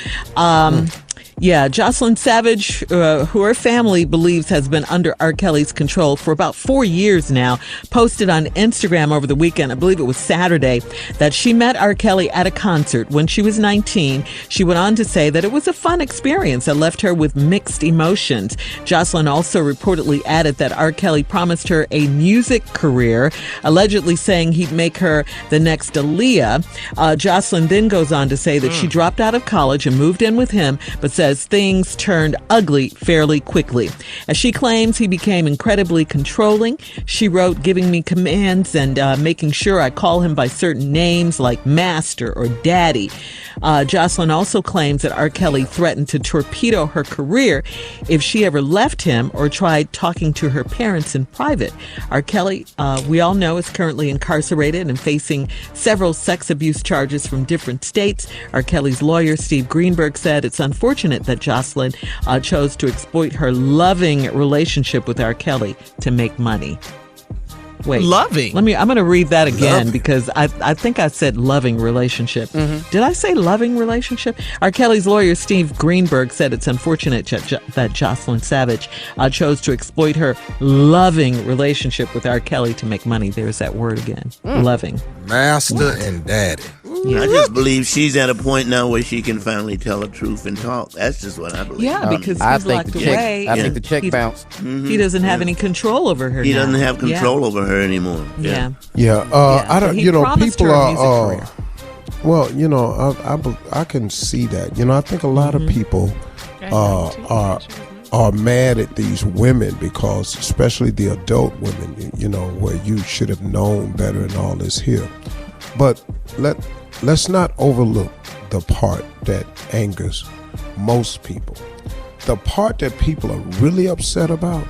Yeah, Jocelyn Savage, who her family believes has been under R. Kelly's control for about 4 years now, posted on Instagram over the weekend, I believe it was Saturday, that she met R. Kelly at a concert when she was 19. She went on to say that it was a fun experience that left her with mixed emotions. Jocelyn also reportedly added that R. Kelly promised her a music career, allegedly saying he'd make her the next Aaliyah. Jocelyn then goes on to say that she dropped out of college and moved in with him, but says things turned ugly fairly quickly. As she claims, he became incredibly controlling. She wrote, giving me commands and making sure I call him by certain names like Master or Daddy. Jocelyn also claims that R. Kelly threatened to torpedo her career if she ever left him or tried talking to her parents in private. R. Kelly, we all know, is currently incarcerated and facing several sex abuse charges from different states. R. Kelly's lawyer, Steve Greenberg, said it's unfortunate that Jocelyn chose to exploit her loving relationship with R. Kelly to make money. Wait, loving. I'm going to read that again because I think I said loving relationship. Did I say loving relationship? R. Kelly's lawyer, Steve Greenberg, said it's unfortunate that Jocelyn Savage chose to exploit her loving relationship with R. Kelly to make money. There's that word again. Loving. Master and daddy. Yeah. I just believe she's at a point now where she can finally tell the truth and talk. That's just what I believe. Yeah, because he's locked away. I think the check bounced. He doesn't have any control over her. He doesn't have control over her anymore. Yeah. I don't. People are. Well, I can see that. I think a lot of people are mad at these women because, especially the adult women, where you should have known better and all this here. But let's not overlook the part that angers most people. The part that people are really upset about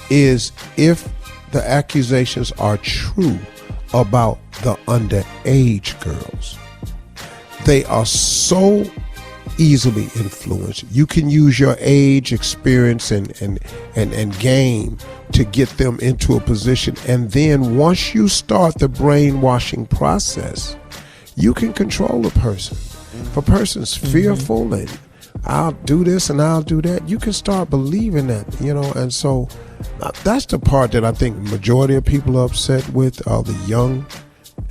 is if the accusations are true about the underage girls. They are so easily influenced. You can use your age, experience, and game to get them into a position. And then once you start the brainwashing process, you can control a person. If a person's fearful and I'll do this and I'll do that, you can start believing that, and so that's the part that I think majority of people are upset with, are the young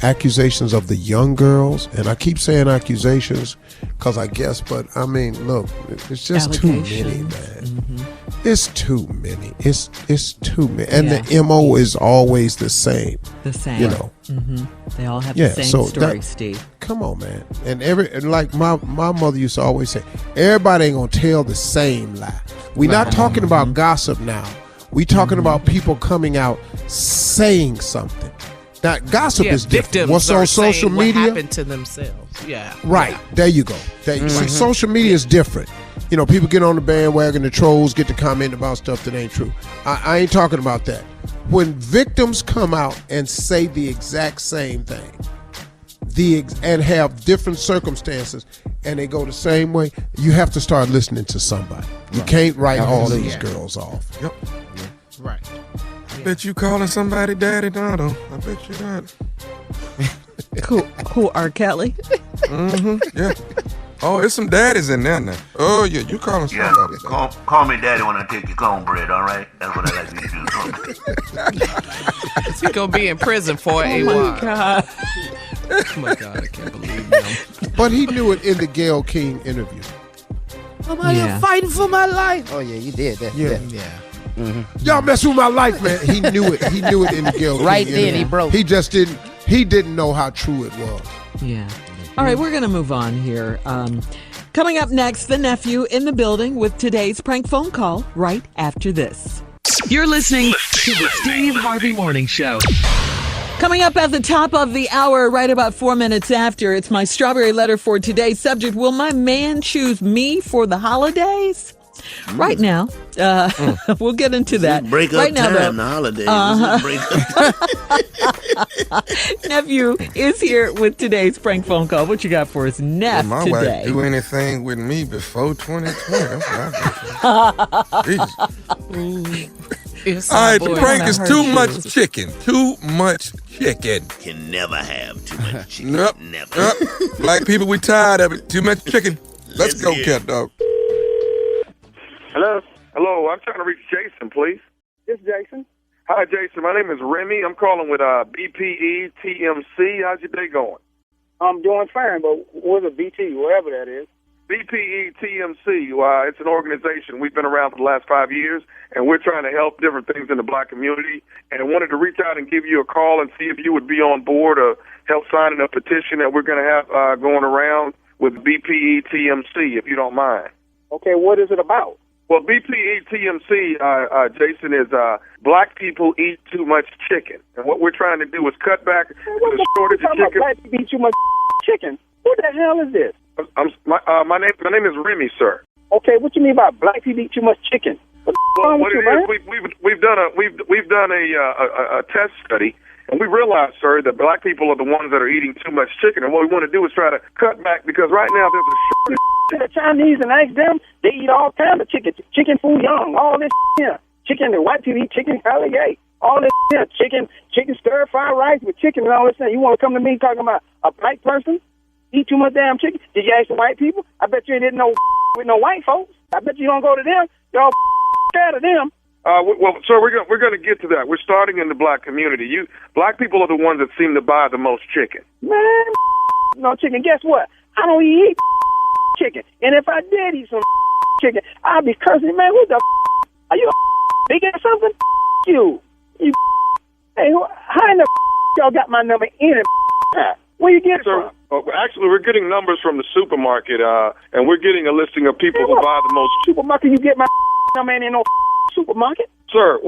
accusations of the young girls. And I keep saying accusations because I guess, but I mean, look, it's just too many, man. Mm-hmm. It's too many. It's too many. And the MO is always the same. The same. Mm-hmm. They all have the same story, Steve. Come on, man. And like my mother used to always say, everybody ain't gonna tell the same lie. We're not talking about gossip now. We talking about people coming out saying something. Now, gossip is different. What's on social media? What happened to themselves. Yeah. Right. Yeah. There you go. See, social media is different. People get on the bandwagon, the trolls get to comment about stuff that ain't true. I ain't talking about that. When victims come out and say the exact same thing, and have different circumstances, and they go the same way, you have to start listening to somebody. You can't write all these girls off. Yep. Right. I bet you calling somebody Daddy Donald. I bet you that. Who R. Kelly? Mm-hmm. Yeah. Oh, there's some daddies in there now. Oh, yeah, you calling somebody. Yeah, call me daddy when I take your cornbread, all right? That's what I like you to do. He's going to be in prison for a while. God. Oh, my God, I can't believe him. But he knew it in the Gayle King interview. I'm out here fighting for my life. Oh, yeah, you did that. Yeah. Mm-hmm. Y'all mess with my life, man. He knew it. He knew it in the Gayle King right interview. then, he broke. He just didn't. He didn't know how true it was. Yeah. All right, we're going to move on here. Coming up next, the nephew in the building with today's prank phone call right after this. You're listening to the Steve Harvey Morning Show. Coming up at the top of the hour, right about 4 minutes after, it's my strawberry letter for today's subject. Will my man choose me for the holidays? Right now, we'll get into that. Break up right now, time, the holidays. Nephew is here with today's prank phone call. What you got for us, Neff, my today? wife do anything with me before 2020. That's what I Jesus. All right, the prank is too much chicken. Too much chicken. Can never have too much chicken. Nope. Never. Nope. Black people, we tired of it. Too much chicken. Let's go, cat dog. Hello? Hello, I'm trying to reach Jason, please. This is Jason. Hi, Jason. My name is Remy. I'm calling with BPE TMC. How's your day going? I'm doing fine, but what's a BT, whatever that is? BPE TMC, it's an organization. We've been around for the last 5 years, and we're trying to help different things in the black community. And I wanted to reach out and give you a call and see if you would be on board or help signing a petition that we're going to have going around with BPE TMC, if you don't mind. Okay, what is it about? Well, BPE TMC, Jason, is black people eat too much chicken. And what we're trying to do is cut back the shortage of chicken. Black people eat too much chicken? What the hell is this? My name is Remy, sir. Okay, what you mean by black people eat too much chicken? What's wrong with you, man? We've done a test study, and we realized, sir, that black people are the ones that are eating too much chicken. And what we want to do is try to cut back, because right now there's a shortage. To the Chinese and ask them, they eat all kinds of chicken. Chicken food young, all this here. Chicken, the white people eat chicken alligator. All this here. Chicken stir fried rice with chicken and all this thing. You want to come to me talking about a black person eat too much damn chicken? Did you ask the white people? I bet you didn't know with no white folks. I bet you don't go to them. You're all scared of them. Well, sir, we're going to get to that. We're starting in the black community. Black people are the ones that seem to buy the most chicken. Man, no chicken. Guess what? I don't eat chicken. And if I did eat some chicken, I'd be cursing, man, what the are you big or something? You hey, how in the y'all got my number in it? Where you get it from? Actually, we're getting numbers from the supermarket, and we're getting a listing of people who buy the most. Supermarket, you get my number in no supermarket? Sir,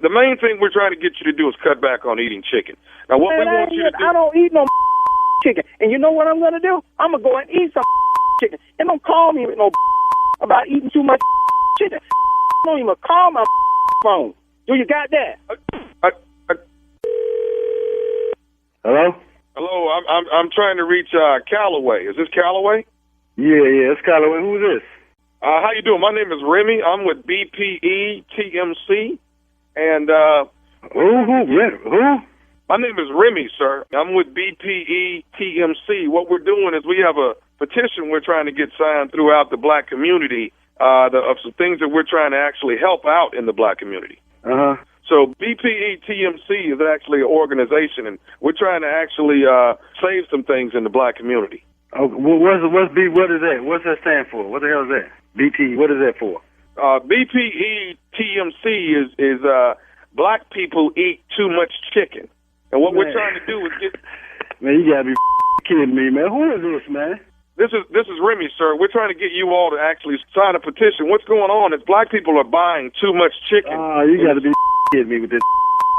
the main thing we're trying to get you to do is cut back on eating chicken. Now, what we want you to do... I don't eat no chicken. And you know what I'm going to do? I'm going to go and eat some chicken. And don't call me with no about eating too much chicken. Don't even call my phone. Do you got that? Hello? Hello, I'm trying to reach Callaway. Is this Callaway? Yeah, it's Kyler. Who's this? How you doing? My name is Remy. I'm with BPE TMC. And, Who? My name is Remy, sir. I'm with BPE TMC. What we're doing is we have a petition we're trying to get signed throughout the black community of some things that we're trying to actually help out in the black community. Uh-huh. So BPE TMC is actually an organization, and we're trying to actually save some things in the black community. Oh, what is that? What's that stand for? What the hell is that? BT, what is that for? BPE TMC is black people eat too much chicken. And what we're trying to do is get... Man, you gotta be kidding me, man. Who is this, man? This is Remy, sir. We're trying to get you all to actually sign a petition. What's going on is black people are buying too much chicken. Oh, you gotta be kidding me with this,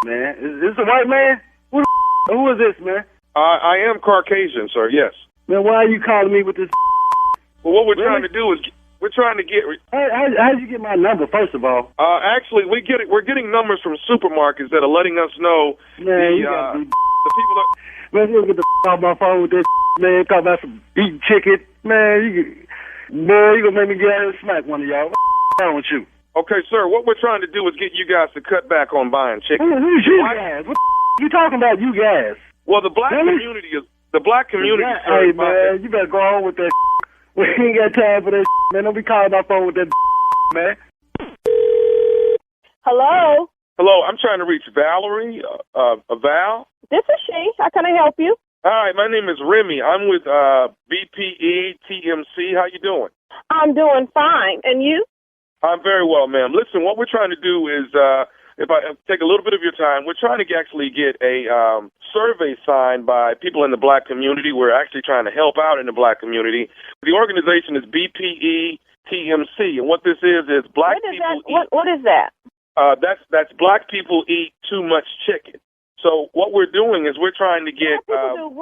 man. Is this a white man? Who is this, man? I am Caucasian, sir, yes. Man, why are you calling me with this? Well, what we're trying to do is... We're trying to get... How did you get my number, first of all? Actually, we're getting numbers from supermarkets that are letting us know man, the people that... Man, you get the off my phone with this, man. Talk about some eating chicken. Man, you gonna make me get out and smack one of y'all. What's wrong with you? Okay, sir, what we're trying to do is get you guys to cut back on buying chicken. Who's you guys? What you talking about, you guys? Well, the black community is... The black community... Hey, man, you better go on with that. We ain't got time for that, man. Don't be calling my phone with that, man. Hello? Hello, I'm trying to reach Valerie, Val. This is she. How can I help you? Hi, my name is Remy. I'm with BPE TMC. How you doing? I'm doing fine. And you? I'm very well, ma'am. Listen, what we're trying to do is, if I take a little bit of your time, we're trying to actually get a survey signed by people in the black community. We're actually trying to help out in the black community. The organization is BPE TMC, and what this is black people eat... What is that? That's black people eat too much chicken. So what we're doing is we're trying to get... Black people do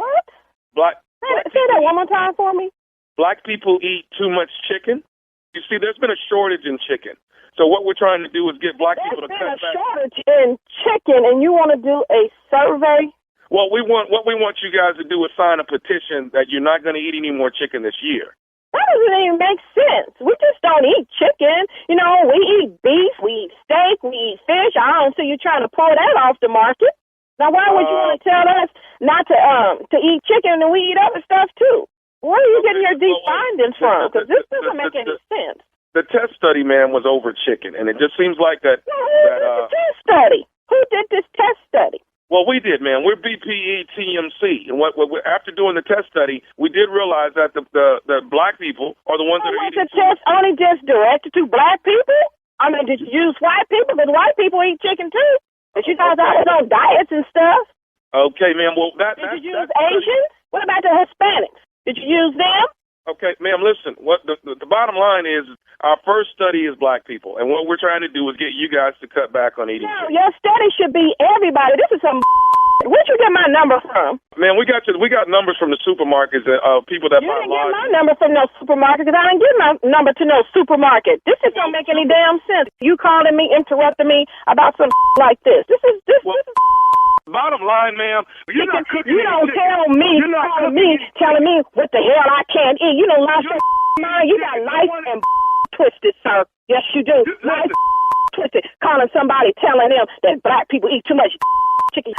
what? Say that one more time for me. Black people eat too much chicken. You see, there's been a shortage in chicken. So what we're trying to do is get black people to cut back. There's been a shortage in chicken, and you want to do a survey? Well, what we want you guys to do is sign a petition that you're not going to eat any more chicken this year. That doesn't even make sense. We just don't eat chicken. You know, we eat beef, we eat steak, we eat fish. I don't see you trying to pull that off the market. Now, why would you want to tell us not to eat chicken and we eat other stuff too? Where are you getting your deep findings from? Because this doesn't make any sense. The test study, man, was over chicken, and it just seems like that. Who did the test study? Who did this test study? Well, we did, man. We're BPE TMC, and after doing the test study, we did realize that the black people are the ones that are eating. Was the test only just directed to black people? I mean, did you use white people? Because white people eat chicken too. But you guys always on diets and stuff. Okay, ma'am. Well, did you use Asians? What about the Hispanics? Did you use them? Okay, ma'am, listen, what the bottom line is our first study is black people, and what we're trying to do is get you guys to cut back on eating chicken. Your study should be everybody. This is some where'd you get my number from? Man, we got numbers from the supermarkets, people that buy large. You didn't get my number from no supermarket because I didn't give my number to no supermarket. This just don't make any damn sense. You calling me, interrupting me about some like this. This is Bottom line, ma'am, you're not cooking. You don't tell me, telling me what the hell I can't eat. You don't lost your mind. You got life and twisted, sir. Yes, you do. Life twisted. Calling somebody, telling them that black people eat too much chicken.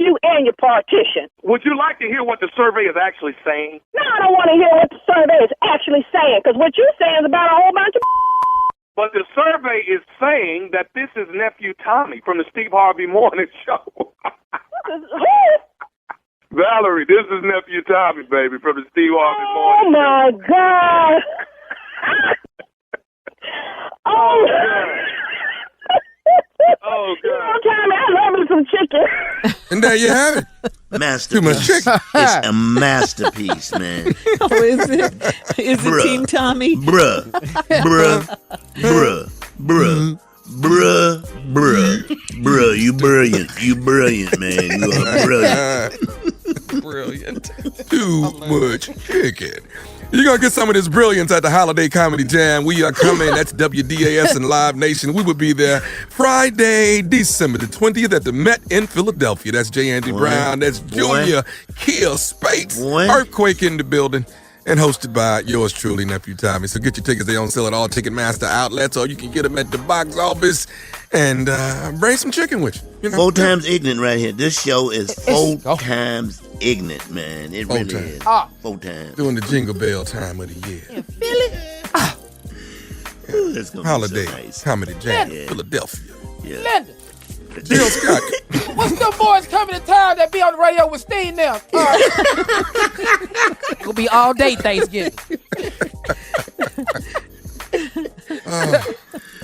You and your partition. Would you like to hear what the survey is actually saying? No, I don't want to hear what the survey is actually saying, because what you're saying is about a whole bunch of. But the survey is saying that this is Nephew Tommy from the Steve Harvey Morning Show. Valerie, this is Nephew Tommy, baby, from the Steve Harvey Morning Show. Oh, my God. Oh, oh, God. You know, Tommy, I love me some chicken. And there you have it. Masterpiece. Too much chicken. It's a masterpiece, man. Oh, is it? Is it Team Tommy? Bruh. You brilliant, man. You are brilliant. Brilliant. Too much chicken. You're going to get some of this brilliance at the Holiday Comedy Jam. We are coming. That's WDAS and Live Nation. We will be there Friday, December the 20th at the Met in Philadelphia. That's J. Andy Brown. That's Junior Kill Spates. Earthquake in the building. and hosted by yours truly, Nephew Tommy. So get your tickets. They on sale at all Ticketmaster outlets, or you can get them at the box office and bring some chicken with you. You know? 4 times ignorant right here. This show is 4 times ignorant, man. It really is. 4 times. Doing the jingle bell time of the year. Yeah, Philly. Ooh, that's gonna Holiday. be so nice. Time of the jam. Yeah. Philadelphia. Yeah. Linda. Jill Scott. What's them boys coming to town that be on the radio with Steve now? It'll be all day Thanksgiving.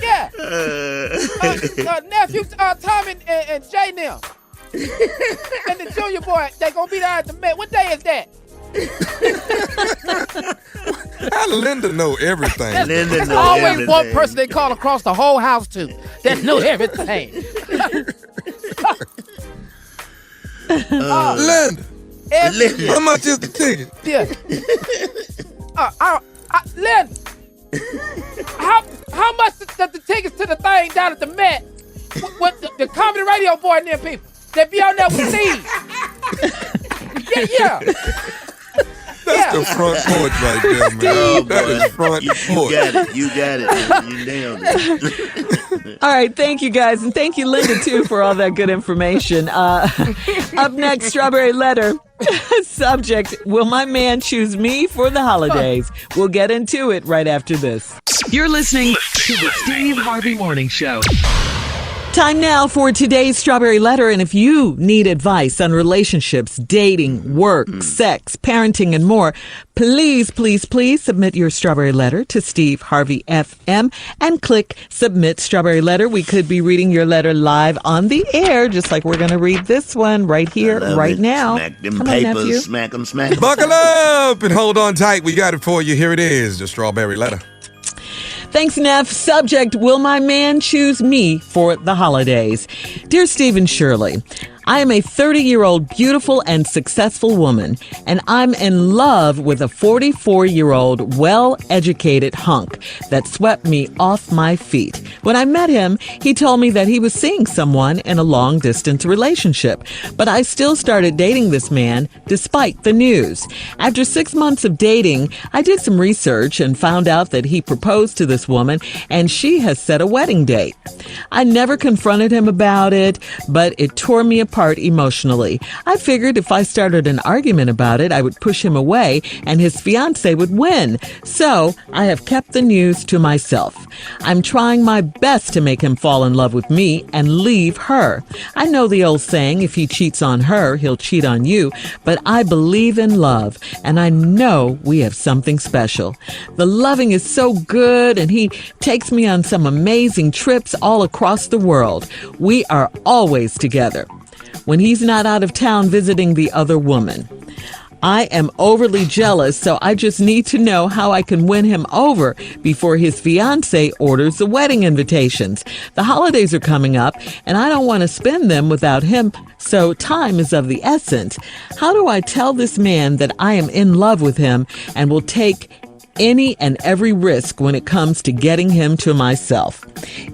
Yeah. Nephew Tommy and Jay now. And the junior boy, they gonna be there at the Met. What day is that? How Linda know everything? There's always one person they call across the whole house to that know everything. Linda. How much is the ticket? Yeah. Linda. How much the tickets to the thing down at the Met? What the comedy radio boy and them people that be on there with Steve? Yeah. That's the front porch right there, man. That is front porch. You got it. You nailed it. All right, thank you guys, and thank you, Linda, too, for all that good information. Up next, Strawberry Letter. Subject, will my man choose me for the holidays? We'll get into it right after this. You're listening to the Steve Harvey Morning Show. Time now for today's Strawberry Letter, and if you need advice on relationships, dating, work, sex, parenting, and more, please submit your Strawberry Letter to Steve Harvey FM and click Submit Strawberry Letter. We could be reading your letter live on the air, just like we're going to read this one right here, right now. Smack them Come papers, on, nephew. smack them, smack them. Buckle up and hold on tight. We got it for you. Here it is, the Strawberry Letter. Thanks, Neff. Subject, will my man choose me for the holidays? Dear Steve and Shirley, I am a 30-year-old beautiful and successful woman, and I'm in love with a 44-year-old well-educated hunk that swept me off my feet. When I met him, he told me that he was seeing someone in a long-distance relationship, but I still started dating this man despite the news. After 6 months of dating, I did some research and found out that he proposed to this woman, and she has set a wedding date. I never confronted him about it, but it tore me apart emotionally. I figured if I started an argument about it, I would push him away and his fiancée would win. So I have kept the news to myself. I'm trying my best to make him fall in love with me and leave her. I know the old saying, if he cheats on her, he'll cheat on you, but I believe in love and I know we have something special. The loving is so good and he takes me on some amazing trips all across the world. We are always together when he's not out of town visiting the other woman. I am overly jealous, so I just need to know how I can win him over before his fiancée orders the wedding invitations. The holidays are coming up, and I don't want to spend them without him, so time is of the essence. How do I tell this man that I am in love with him and will take any and every risk when it comes to getting him to myself?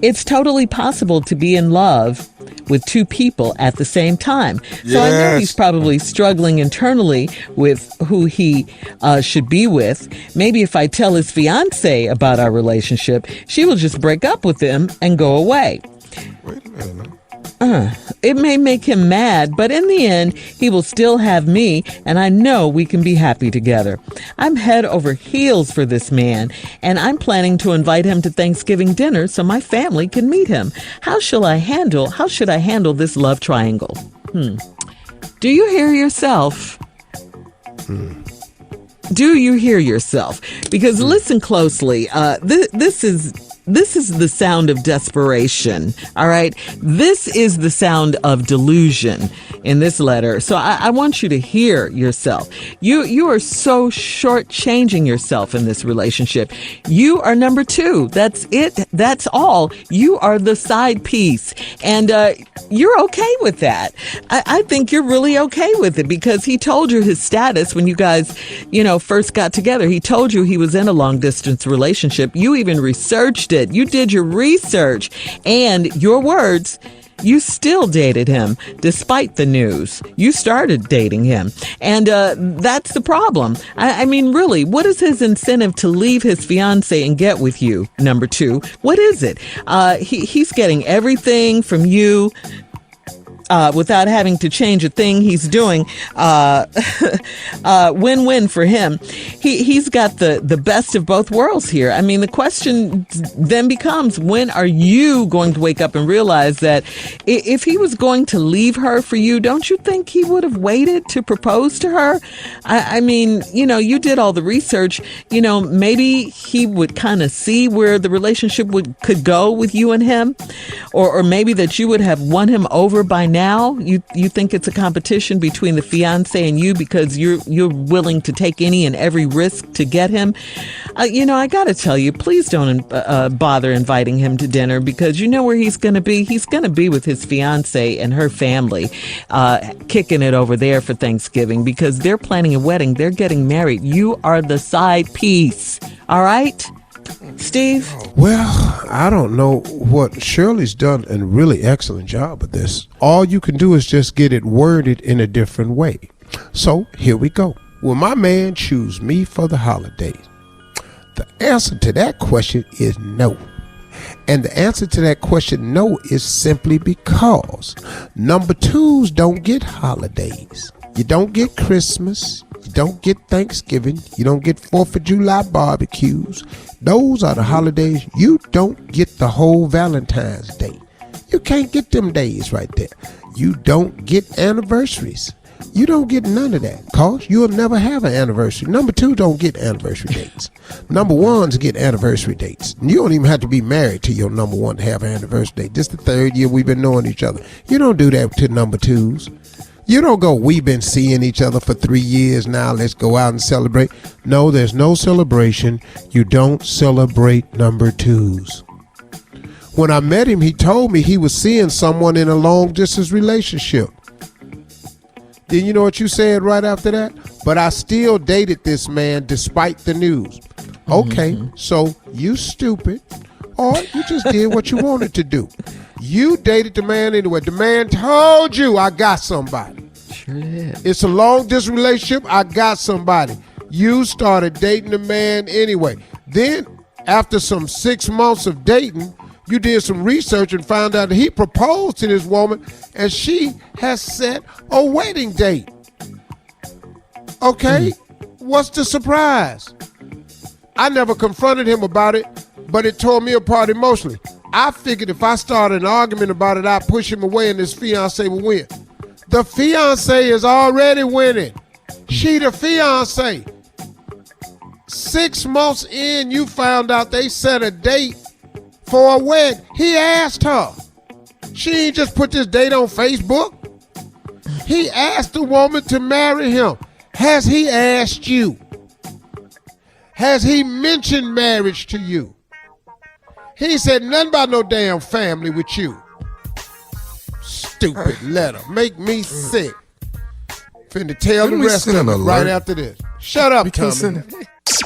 It's totally possible to be in love with two people at the same time. So I know he's probably struggling internally with who he should be with. Maybe if I tell his fiancée about our relationship, she will just break up with him and go away. Wait a minute now. It may make him mad, but in the end, he will still have me, and I know we can be happy together. I'm head over heels for this man, and I'm planning to invite him to Thanksgiving dinner so my family can meet him. How should I handle this love triangle? Do you hear yourself? Do you hear yourself? Because listen closely. This is the sound of desperation, all right? This is the sound of delusion in this letter. So I want you to hear yourself. You are so shortchanging yourself in this relationship. You are number two. That's it. That's all. You are the side piece. And you're okay with that. I think you're really okay with it because he told you his status when you guys, first got together. He told you he was in a long distance relationship. You even researched it. You did your research and your words, you still dated him despite the news. You started dating him. And that's the problem. I mean, really, what is his incentive to leave his fiance and get with you? Number two, what is it? He's getting everything from you. Without having to change a thing he's doing. Win-win for him. He's got the best of both worlds here. I mean, the question then becomes, when are you going to wake up and realize that if he was going to leave her for you, don't you think he would have waited to propose to her? I mean, you did all the research. Maybe he would kind of see where the relationship could go with you and him, or maybe that you would have won him over by now. You think it's a competition between the fiance and you because you're willing to take any and every risk to get him. I got to tell you, please don't bother inviting him to dinner, because you know where he's going to be. He's going to be with his fiance and her family, kicking it over there for Thanksgiving, because they're planning a wedding. They're getting married. You are the side piece. All right? Steve? Well, I don't know what Shirley's done a really excellent job of this. All you can do is just get it worded in a different way. So here we go. Will my man choose me for the holidays? The answer to that question is no. And the answer to that question, no, is simply because number twos don't get holidays. You don't get Christmas. You don't get Thanksgiving. You don't get 4th of July barbecues. Those are the holidays. You don't get the whole Valentine's Day. You can't get them days right there. You don't get anniversaries. You don't get none of that, cause you'll never have an anniversary. Number two don't get anniversary dates. Number ones get anniversary dates. You don't even have to be married to your number one to have an anniversary date. This is the 3rd year we've been knowing each other. You don't do that to number twos. You don't go, we've been seeing each other for 3 years now, let's go out and celebrate. No, there's no celebration. You don't celebrate number twos. When I met him, he told me he was seeing someone in a long distance relationship. Then you know what you said right after that? But I still dated this man despite the news. Okay, so you stupid, or you just did what you wanted to do. You dated the man anyway. The man told you, I got somebody. Sure did. It's a long distance relationship. I got somebody. You started dating the man anyway. Then after some 6 months of dating, you did some research and found out that he proposed to this woman and she has set a wedding date. Okay, what's the surprise? I never confronted him about it, but it tore me apart emotionally. I figured if I started an argument about it, I'd push him away and his fiance would win. The fiance is already winning. She the fiance. 6 months in, you found out they set a date for a wedding. He asked her. She ain't just put this date on Facebook. He asked the woman to marry him. Has he asked you? Has he mentioned marriage to you? He said nothing about no damn family with you. Stupid letter. Make me sick. Finna tell the rest of it right after this. Shut up, Tommy.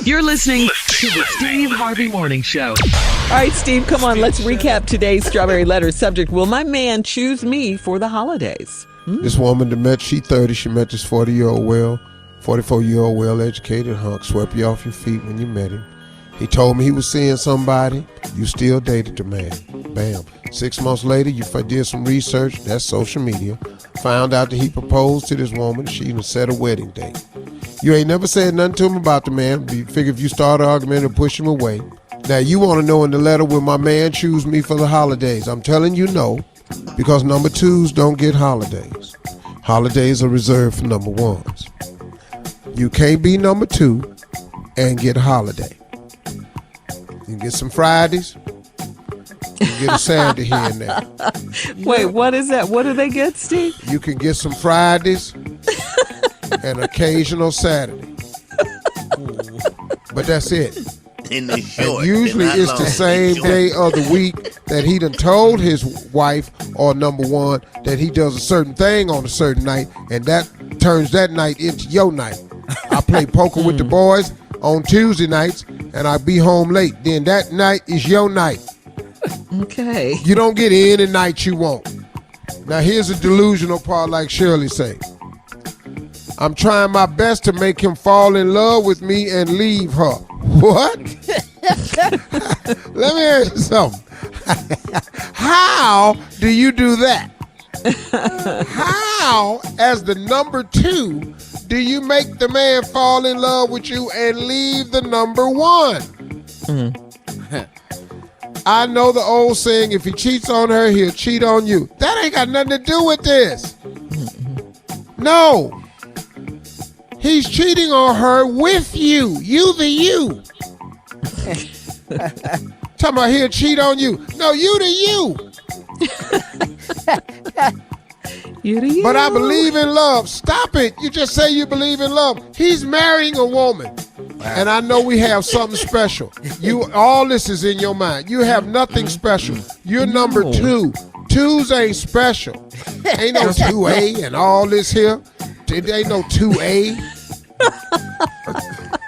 You're listening to the Steve Harvey Morning Show. All right, Steve, come on. Let's recap today's Strawberry Letter subject. Will my man choose me for the holidays? This woman that met, she 30. She met this 44-year-old well-educated hunk. Swept you off your feet when you met him. He told me he was seeing somebody. You still dated the man. Bam. 6 months later, you did some research. That's social media. Found out that he proposed to this woman. She even set a wedding date. You ain't never said nothing to him about the man. You figure if you start an argument and push him away. Now, you want to know in the letter, will my man choose me for the holidays? I'm telling you no, because number twos don't get holidays. Holidays are reserved for number ones. You can't be number two and get a holiday. You can get some Fridays. You can get a Saturday here and there. Wait, what is that? What do they get, Steve? You can get some Fridays and occasional Saturday. But that's it. In the short, and usually it's the same day of the week that he done told his wife or number one that he does a certain thing on a certain night, and that turns that night into your night. I play poker with the boys on Tuesday nights, and I be home late. Then that night is your night. Okay. You don't get any night you want. Now here's a delusional part, like Shirley say. I'm trying my best to make him fall in love with me and leave her. What? Let me ask you something. How do you do that? How, as the number 2, do you make the man fall in love with you and leave the number 1? I know the old saying, if he cheats on her, he'll cheat on you. That ain't got nothing to do with this. No. He's cheating on her with you. You the you. Talking about he'll cheat on you. No, you the you. You the you. But I believe in love. Stop it. You just say you believe in love. He's marrying a woman. And I know we have something special. All this is in your mind. You have nothing special. You're number 2. 2s ain't special. Ain't no 2A and all this here. There ain't no 2A.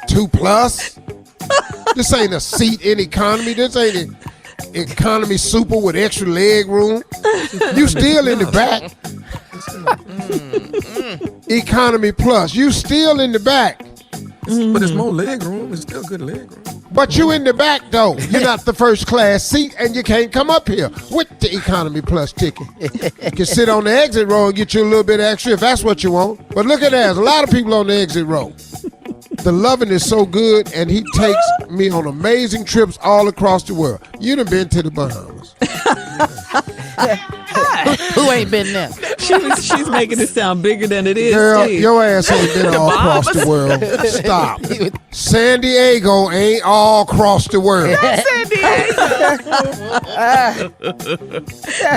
2 plus. This ain't a seat in economy. This ain't an economy super with extra leg room. You still in the back. Economy plus. You still in the back. But it's more leg room. It's still good leg room. But you in the back, though. You're not the first class seat, and you can't come up here with the economy plus ticket. You can sit on the exit row and get you a little bit extra if that's what you want. But look at that. There's a lot of people on the exit row. The loving is so good, and he takes me on amazing trips all across the world. You done been to the Bahamas. Who ain't been there? She's making it sound bigger than it is. Girl, Steve. your ass ain't been all across the world. Stop. San Diego ain't all across the world. San Diego.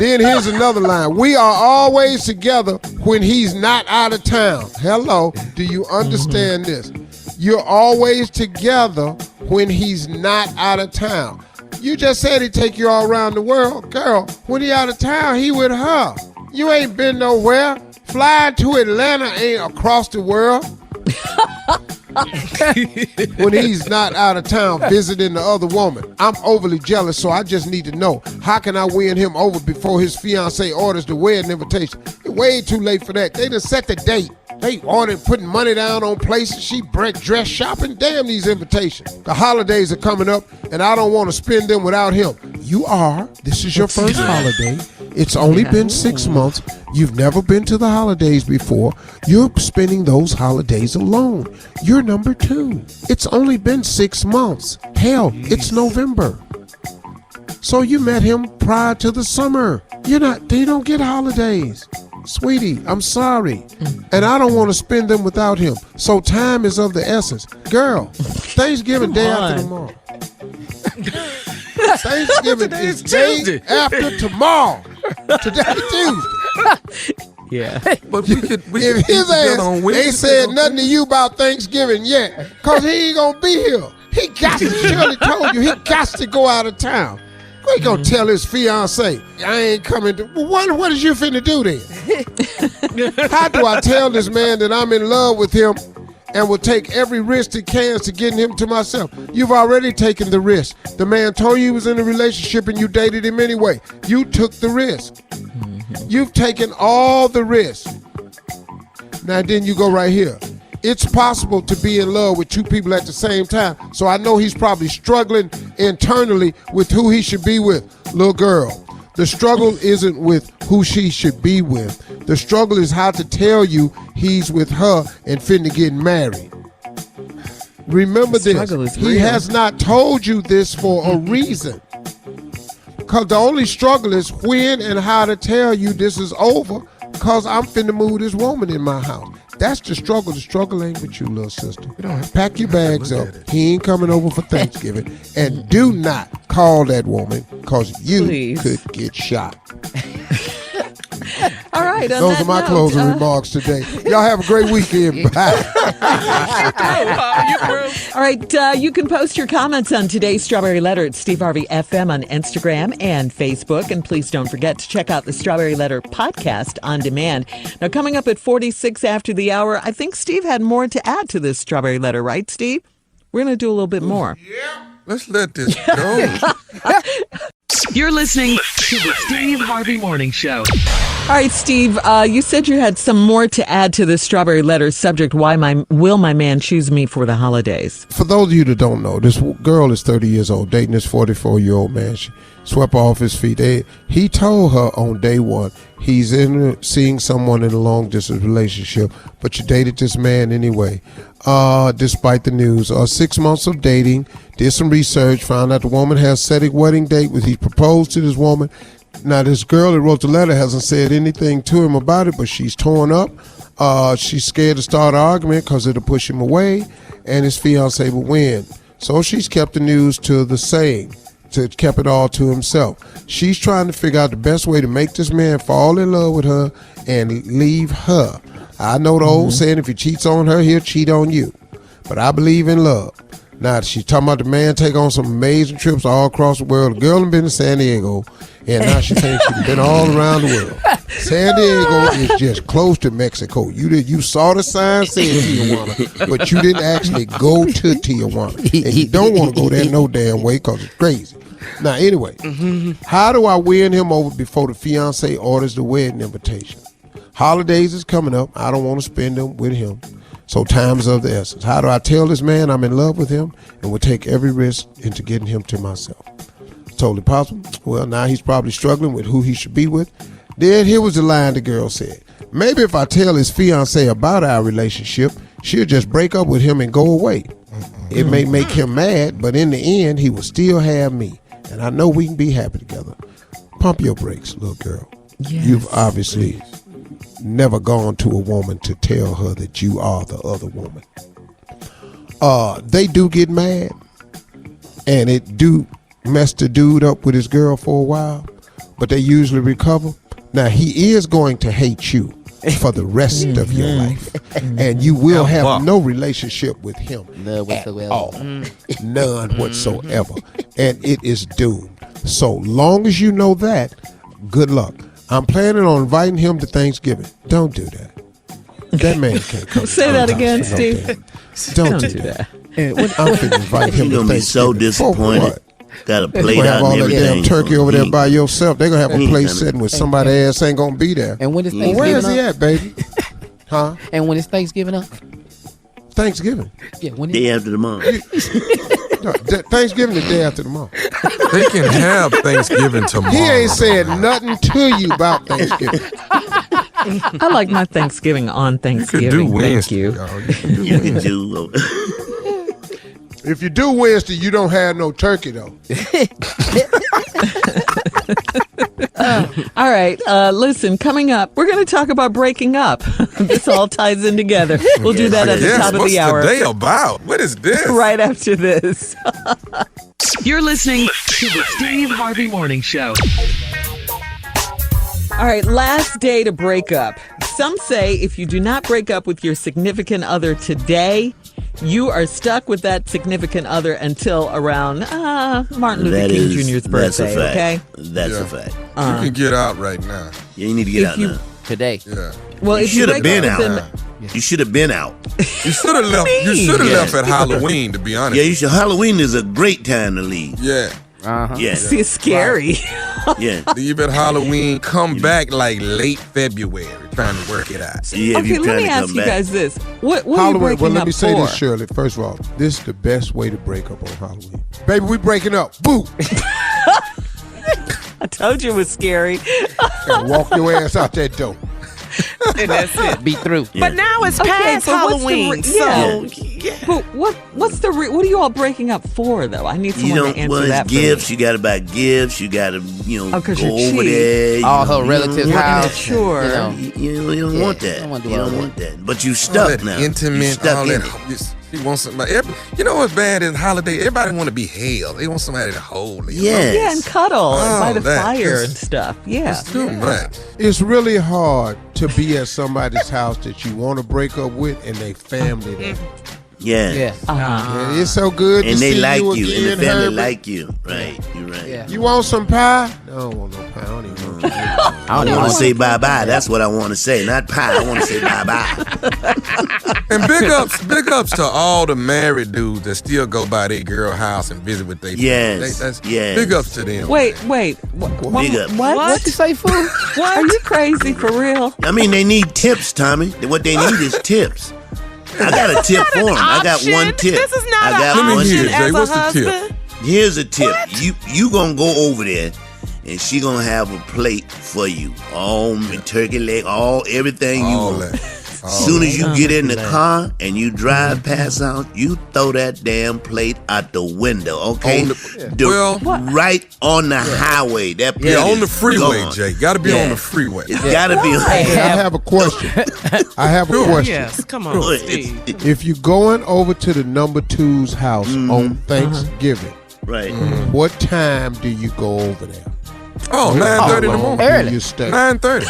Then here's another line. We are always together when he's not out of town. Hello. Do you understand this? You're always together when he's not out of town. You just said he'd take you all around the world. Girl, when he out of town, he with her. You ain't been nowhere. Flying to Atlanta ain't across the world. When he's not out of town visiting the other woman. I'm overly jealous, so I just need to know, how can I win him over before his fiance orders the wedding invitation? It's way too late for that. They done set the date. They ordered putting money down on places. She dress shopping. Damn these invitations. The holidays are coming up, and I don't want to spend them without him. You are. This is your first holiday. It's only been 6 months. You've never been to the holidays before. You're spending those holidays alone. You're number 2. It's only been 6 months. Hell, it's November. So you met him prior to the summer. You don't get holidays. Sweetie, I'm sorry. And I don't want to spend them without him. So time is of the essence. Girl, Thanksgiving day after tomorrow. Thanksgiving is day after tomorrow. Today Tuesday. Yeah. But we could if his ass ain't said nothing to you about Thanksgiving yet, because he ain't going to be here. He got to, Shirley told you, he got to go out of town. He gonna tell his fiance, I ain't coming to. What is you finna do then? How do I tell this man that I'm in love with him and will take every risk he can to getting him to myself? You've already taken the risk. The man told you he was in a relationship and you dated him anyway. You took the risk. You've taken all the risk. Now then you go right here. It's possible to be in love with 2 people at the same time. So I know he's probably struggling internally with who he should be with. Little girl, the struggle isn't with who she should be with. The struggle is how to tell you he's with her and finna get married. Remember this. He has not told you this for a reason. Because the only struggle is when and how to tell you this is over, because I'm finna move this woman in my house. That's the struggle. The struggle ain't with you, little sister. Pack your bags up. He ain't coming over for Thanksgiving. And do not call that woman, because you could get shot. All right. Those are my closing remarks today. Y'all have a great weekend. Bye. All right. You can post your comments on today's Strawberry Letter at Steve Harvey FM on Instagram and Facebook. And please don't forget to check out the Strawberry Letter podcast on demand. Now, coming up at 46 after the hour, I think Steve had more to add to this Strawberry Letter, right, Steve? We're going to do a little bit more. Yeah. Let's let this go. You're listening to the Steve Harvey Morning Show. All right, Steve, you said you had some more to add to this Strawberry Letter subject. Will my man choose me for the holidays? For those of you that don't know, this girl is 30 years old, dating this 44-year-old man. She swept her off his feet. He told her on day one he's seeing someone in a long-distance relationship, but you dated this man anyway, despite the news. 6 months of dating, did some research, found out the woman has set a wedding date with. He proposed to this woman. Now, this girl that wrote the letter hasn't said anything to him about it, but she's torn up. She's scared to start an argument because it'll push him away, and his fiancé will win. So she's kept the news to the same, kept it all to himself. She's trying to figure out the best way to make this man fall in love with her and leave her. I know the old saying, if he cheats on her, he'll cheat on you. But I believe in love. Now, she's talking about the man take on some amazing trips all across the world. The girl has been to San Diego, and now she thinks she's been all around the world. San Diego is just close to Mexico. You saw the sign saying Tijuana, but you didn't actually go to Tijuana. And you don't want to go there no damn way because it's crazy. Now, anyway, how do I win him over before the fiancé orders the wedding invitation? Holidays is coming up. I don't want to spend them with him. So time is of the essence. How do I tell this man I'm in love with him and will take every risk into getting him to myself? Totally possible. Well, now he's probably struggling with who he should be with. Then here was the line the girl said. Maybe if I tell his fiancée about our relationship, she'll just break up with him and go away. It may make him mad, but in the end, he will still have me. And I know we can be happy together. Pump your brakes, little girl. Yes. You've obviously never gone to a woman to tell her that you are the other woman. They do get mad, and it do mess the dude up with his girl for a while, but they usually recover. Now, he is going to hate you for the rest of your life, and you will have no relationship with him at all. None whatsoever, and it is doomed. So long as you know that, good luck. I'm planning on inviting him to Thanksgiving. Don't do that. That man can't come. Say that again, Steve. Don't do that. I'm finna invite him to Thanksgiving. You're going to be so disappointed. Got a plate out and everything. Damn turkey over there by yourself. They're going to have a place sitting with somebody else ain't going to be there. And when is Thanksgiving where is he at, baby? Huh? And when is Thanksgiving up? Thanksgiving. Yeah, when day after tomorrow. Thanksgiving the day after tomorrow. They can have Thanksgiving tomorrow. He ain't said nothing to you about Thanksgiving. I like my Thanksgiving on Thanksgiving. Thank you. You can do. If you do Wednesday, you don't have no turkey, though. All right. Listen, coming up, we're going to talk about breaking up. This all ties in together. We'll do that at the top of the hour. What's the day about? What is this? Right after this. You're listening to the Steve Harvey Morning Show. All right, last day to break up. Some say if you do not break up with your significant other today, you are stuck with that significant other until around Martin Luther King Jr.'s birthday, okay? That's a fact. You can get out right now. Yeah, you need to get out now. Today. Yeah. Well, you if you should have been out. Them, you should have been out. You should have left. You should have left at Halloween, to be honest. Yeah, you should. Halloween is a great time to leave. Yeah. Yeah. It's scary. Yeah. Leave at Halloween, come back like late February, trying to work it out. Yeah, okay, let me ask you guys this. What Halloween, are you breaking well, let up me say for? this, Shirley. First of all, this is the best way to break up on Halloween. Baby, we breaking up. Boo! I told you it was scary. Walk your ass out that door. And that's it. Be through. But now it's past Halloween, But what's the what are you all breaking up for, though? I need someone to answer that. Gifts. You got to buy gifts. You got to, go over there. All her relatives' house. Sure. You don't want that. You don't want that. But you stuck now. Intimate. You stuck in it. She wants somebody. You know what's bad is holiday. Everybody want to be held. They want somebody to hold them. Yeah, and cuddle by the that. fire and stuff. Yeah. It's too much. It's really hard to be at somebody's house that you want to break up with and they family there. Yeah. And it's so good to and see they like you you, again, and the family Herbert. like you. Right. You're right. Yeah. You want some pie? No, I don't want no pie. I don't even want I want to say bye-bye. That's what I want to say. Not pie. I want to say bye-bye. And big ups to all the married dudes that still go by their girl house and visit with their yes. Big ups to them. Wait. Big ups. What you say, fool? What? Are you crazy for real? I mean, they need tips, Tommy. What they need is tips. I got a tip for them. I got one tip. This is not I got an one option tip. as What's a the tip? husband. Here's a tip. You gonna go over there, and she gonna have a plate for you. All turkey leg, everything you want. Soon as you get in the car and you drive past out, you throw that damn plate out the window, okay? Right on the highway. That plate on the freeway, gone. Jay. Got to be on the freeway. It's got to be. I have a question. Yes, come on, Steve. If you're going over to the number 2's house on Thanksgiving, right? What time do you go over there? 9:30 in the morning. Early. You stay? 9:30.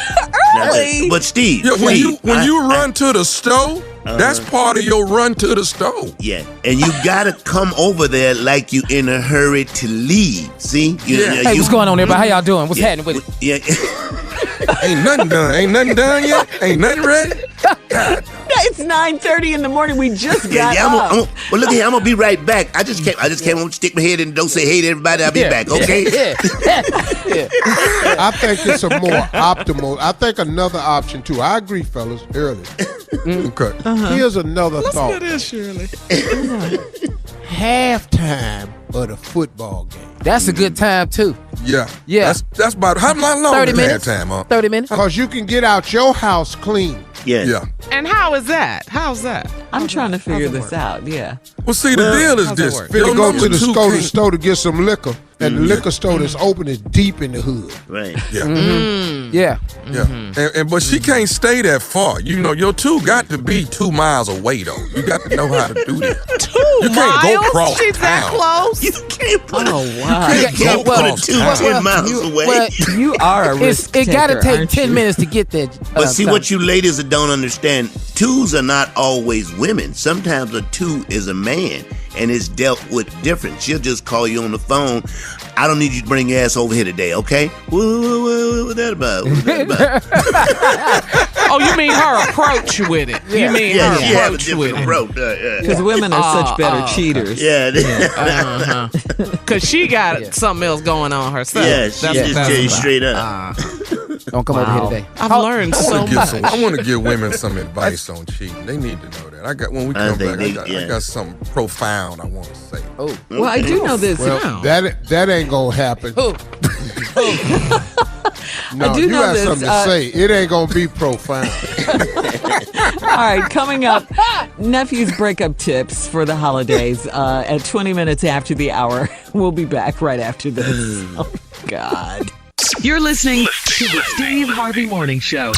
Early. But Steve, when you run to the store, that's part of your run to the store. Yeah, and you gotta come over there like you in a hurry to leave. See? Hey, what's going on, everybody? How y'all doing? What's happening with it? Yeah. Ain't nothing done. Ain't nothing done yet. Ain't nothing ready. God. It's 9:30 in the morning. We just got up. Well, look here. I'm gonna be right back. I just came. to stick my head in and don't say hey to everybody. I'll be back. Okay. I think it's a more optimal. I think another option too. I agree, fellas. Early. Okay. Here's another thought. What is Shirley? Halftime of the football game. That's a good time too. Yeah. Yeah. That's about how long 30 is minutes. halftime, huh? 30 minutes. Because you can get out your house clean. Yeah. And how is that? How's that? I'm trying to figure this out. Yeah. Well, see, the deal is this. Finna go to the store to get some liquor, and the liquor store that's open is deep in the hood. Right. Yeah. Yeah. But she can't stay that far. You know, your 2 got to be 2 miles away, though. You got to know how to do that. 2 You can't go cross She's town. that close. You can't put wow. You can't put it 10 miles away. Well, You are a risk it got to taker, take aren't 10 you? minutes to get there. But see, what you ladies don't understand, 2s are not always women. Sometimes a 2 is a man, and it's dealt with different. She'll just call you on the phone. I don't need you to bring your ass over here today, okay? What's that about? Oh, you mean her approach with it? You mean her approach with it? Because women are such better cheaters. Yeah. Because she got something else going on herself. Yeah, she just tell you straight up. Don't come over here today. I've learned so much. I want to give women some advice on cheating. They need to know that. When we come back, I got something profound I want to say. Well, I do know this. Well, that ain't gonna happen. No, I do you know got this, something to say. It ain't gonna be profound. All right, coming up, nephew's breakup tips for the holidays at 20 minutes after the hour. We'll be back right after this. Oh, God. You're listening to the Steve Harvey Morning Show.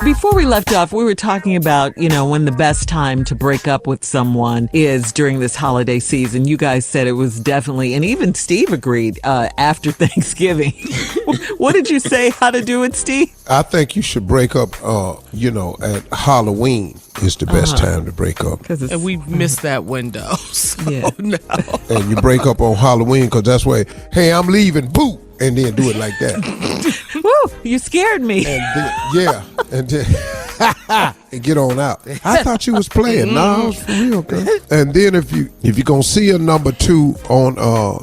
Before we left off, we were talking about, when the best time to break up with someone is during this holiday season. You guys said it was definitely, and even Steve agreed, after Thanksgiving. What did you say how to do it, Steve? I think you should break up, at Halloween is the best time to break up. And we've missed that window. So no. And you break up on Halloween because that's where, hey, I'm leaving, boo, and then do it like that. Woo, you scared me. And then and get on out. I thought you was playing. No, I was for real, girl. And then if you're gonna see a number 2 on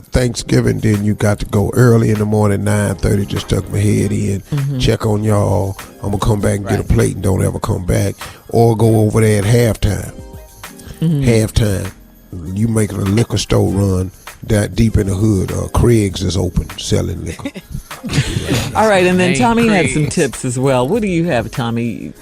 Thanksgiving, then you got to go early in the morning, 9:30. Just tuck my head in, check on y'all. I'm gonna come back and get a plate and don't ever come back, or go over there at halftime. Halftime, you making a liquor store run that deep in the hood. Craig's is open selling liquor. All right, and then Tommy had some tips as well. What do you have, Tommy?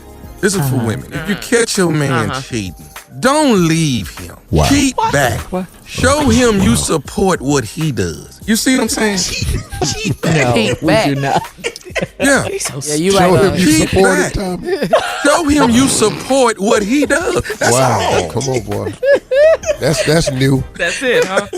This is for women. If you catch your man cheating, don't leave him. Wow. Cheat back. Show him you support what he does. You see what I'm saying? Cheat back. No, we do not. Yeah. You Show right. him you support it, Tommy. Show him you support what he does. That's wow. all. Come on, boy. That's new. That's it, huh?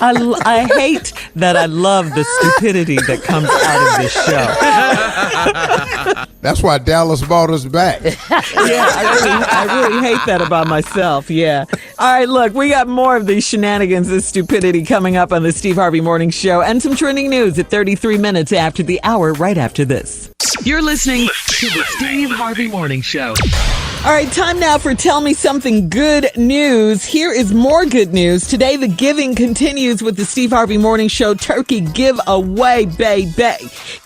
I hate that I love the stupidity that comes out of this show. That's why Dallas brought us back. Yeah, I really hate that about myself. Yeah. All right, look, we got more of these shenanigans, this stupidity coming up on the Steve Harvey Morning Show, and some trending news at 33 minutes after the hour, right after this. You're listening to the Steve Harvey Morning Show. All right, time now for Tell Me Something Good News. Here is more good news. Today, the giving continues with the Steve Harvey Morning Show Turkey Giveaway, baby.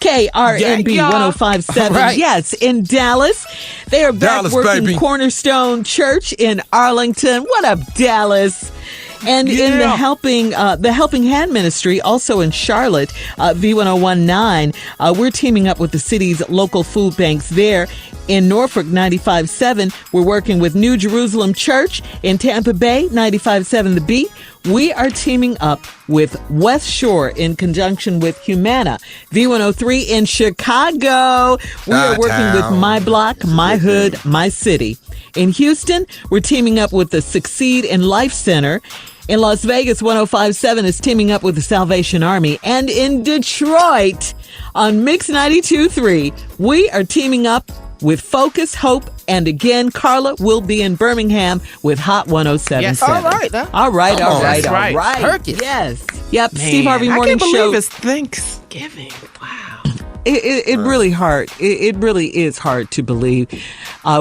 KRNB 1057. Right. Yes, in Dallas. They are back Dallas, working baby. Cornerstone Church in Arlington. What up, Dallas? And in the Helping Hand Ministry, also in Charlotte, V1019, we're teaming up with the city's local food banks there. In Norfolk, 95.7, we're working with New Jerusalem Church. In Tampa Bay, 95.7 The Beat. We are teaming up with West Shore in conjunction with Humana. V103 in Chicago. We are working with My Block, My Hood, My City. In Houston, we're teaming up with the Succeed in Life Center. In Las Vegas, 105.7 is teaming up with the Salvation Army. And in Detroit, on Mix 92.3, we are teaming up with Focus, Hope, and again, Carla will be in Birmingham with Hot 107.7. Yes, all right. All right. That's right. Turkey. Yes. Yep. Man, Steve Harvey Morning I can't Show. believe it's Thanksgiving. Wow. It really hard. It really is hard to believe.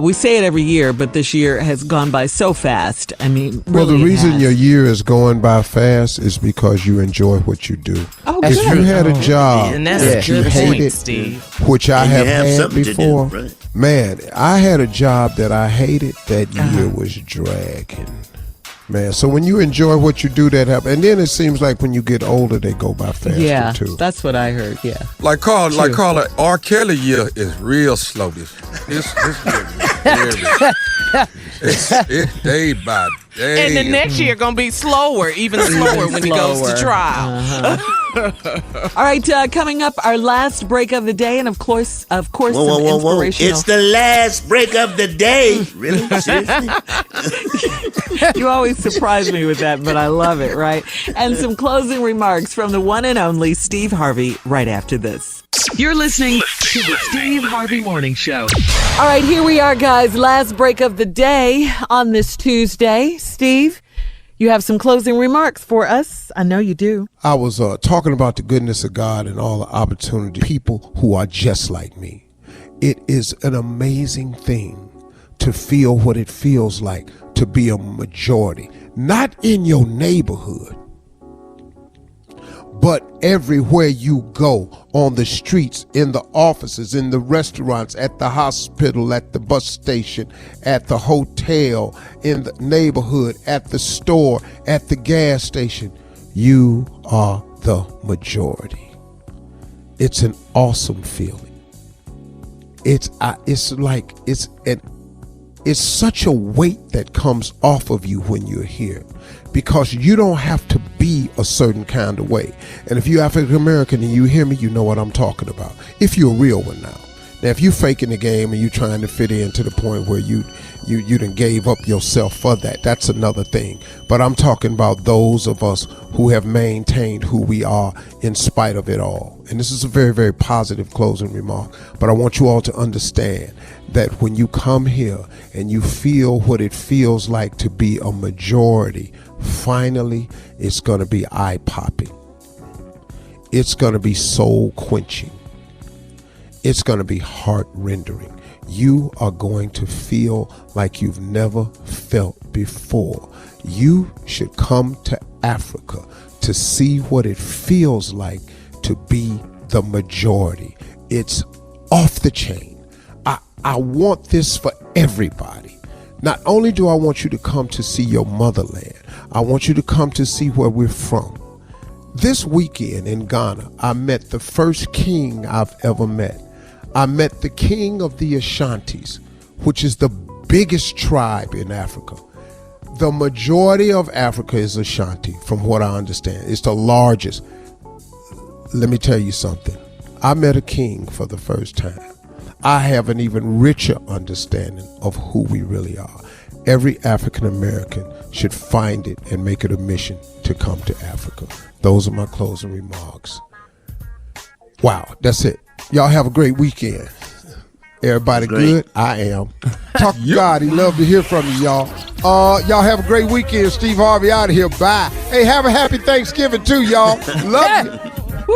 We say it every year, but this year has gone by so fast. I mean, Well, really the it reason has. your year is going by fast is because you enjoy what you do. Oh, if good. you had a job And that's that a you good point, hated, Steve. which I And you have have had something to do, before, right? man, I had a job that I hated. That year was dragging. Man, so when you enjoy what you do, that happens. And then it seems like when you get older, they go by faster Yeah, too. that's what I heard. Yeah. Like Carla, R. Kelly year is real slow. This year is it's day by day. And the next year gonna be slower, even slower when he goes to trial. All right, coming up, our last break of the day, and of course, some inspirational. It's the last break of the day. Really? Seriously? You always surprise me with that, but I love it, right? And some closing remarks from the one and only Steve Harvey right after this. You're listening to the Steve Harvey Morning Show. All right, here we are, guys. Last break of the day on this Tuesday. Steve, you have some closing remarks for us. I know you do. I was talking about the goodness of God and all the opportunity, people who are just like me. It is an amazing thing to feel what it feels like to be a majority, not in your neighborhood, but everywhere you go, on the streets, in the offices, in the restaurants, at the hospital, at the bus station, at the hotel, in the neighborhood, at the store, at the gas station. You are the majority. It's an awesome feeling. It's such a weight that comes off of you when you're here, because you don't have to be a certain kind of way. And if you're African American and you hear me, you know what I'm talking about. If you're a real one now. Now, if you're faking the game and you're trying to fit in to the point where you done gave up yourself for that, that's another thing. But I'm talking about those of us who have maintained who we are in spite of it all. And this is a very, very positive closing remark. But I want you all to understand that when you come here and you feel what it feels like to be a majority, finally, it's going to be eye-popping. It's going to be soul-quenching. It's going to be heart-rendering. You are going to feel like you've never felt before. You should come to Africa to see what it feels like to be the majority. It's off the chain. I want this for everybody. Not only do I want you to come to see your motherland, I want you to come to see where we're from. This weekend in Ghana, I met the first king I've ever met. I met the king of the Ashantis, which is the biggest tribe in Africa. The majority of Africa is Ashanti, from what I understand. It's the largest. Let me tell you something. I met a king for the first time. I have an even richer understanding of who we really are. Every African American should find it and make it a mission to to come to Africa. Those are my closing remarks. Wow, that's it. Y'all have a great weekend. Everybody good? I am. Talk to God. He love to hear from you, y'all. Y'all have a great weekend. Steve Harvey out of here. Bye. Hey, have a happy Thanksgiving too, y'all. Love you.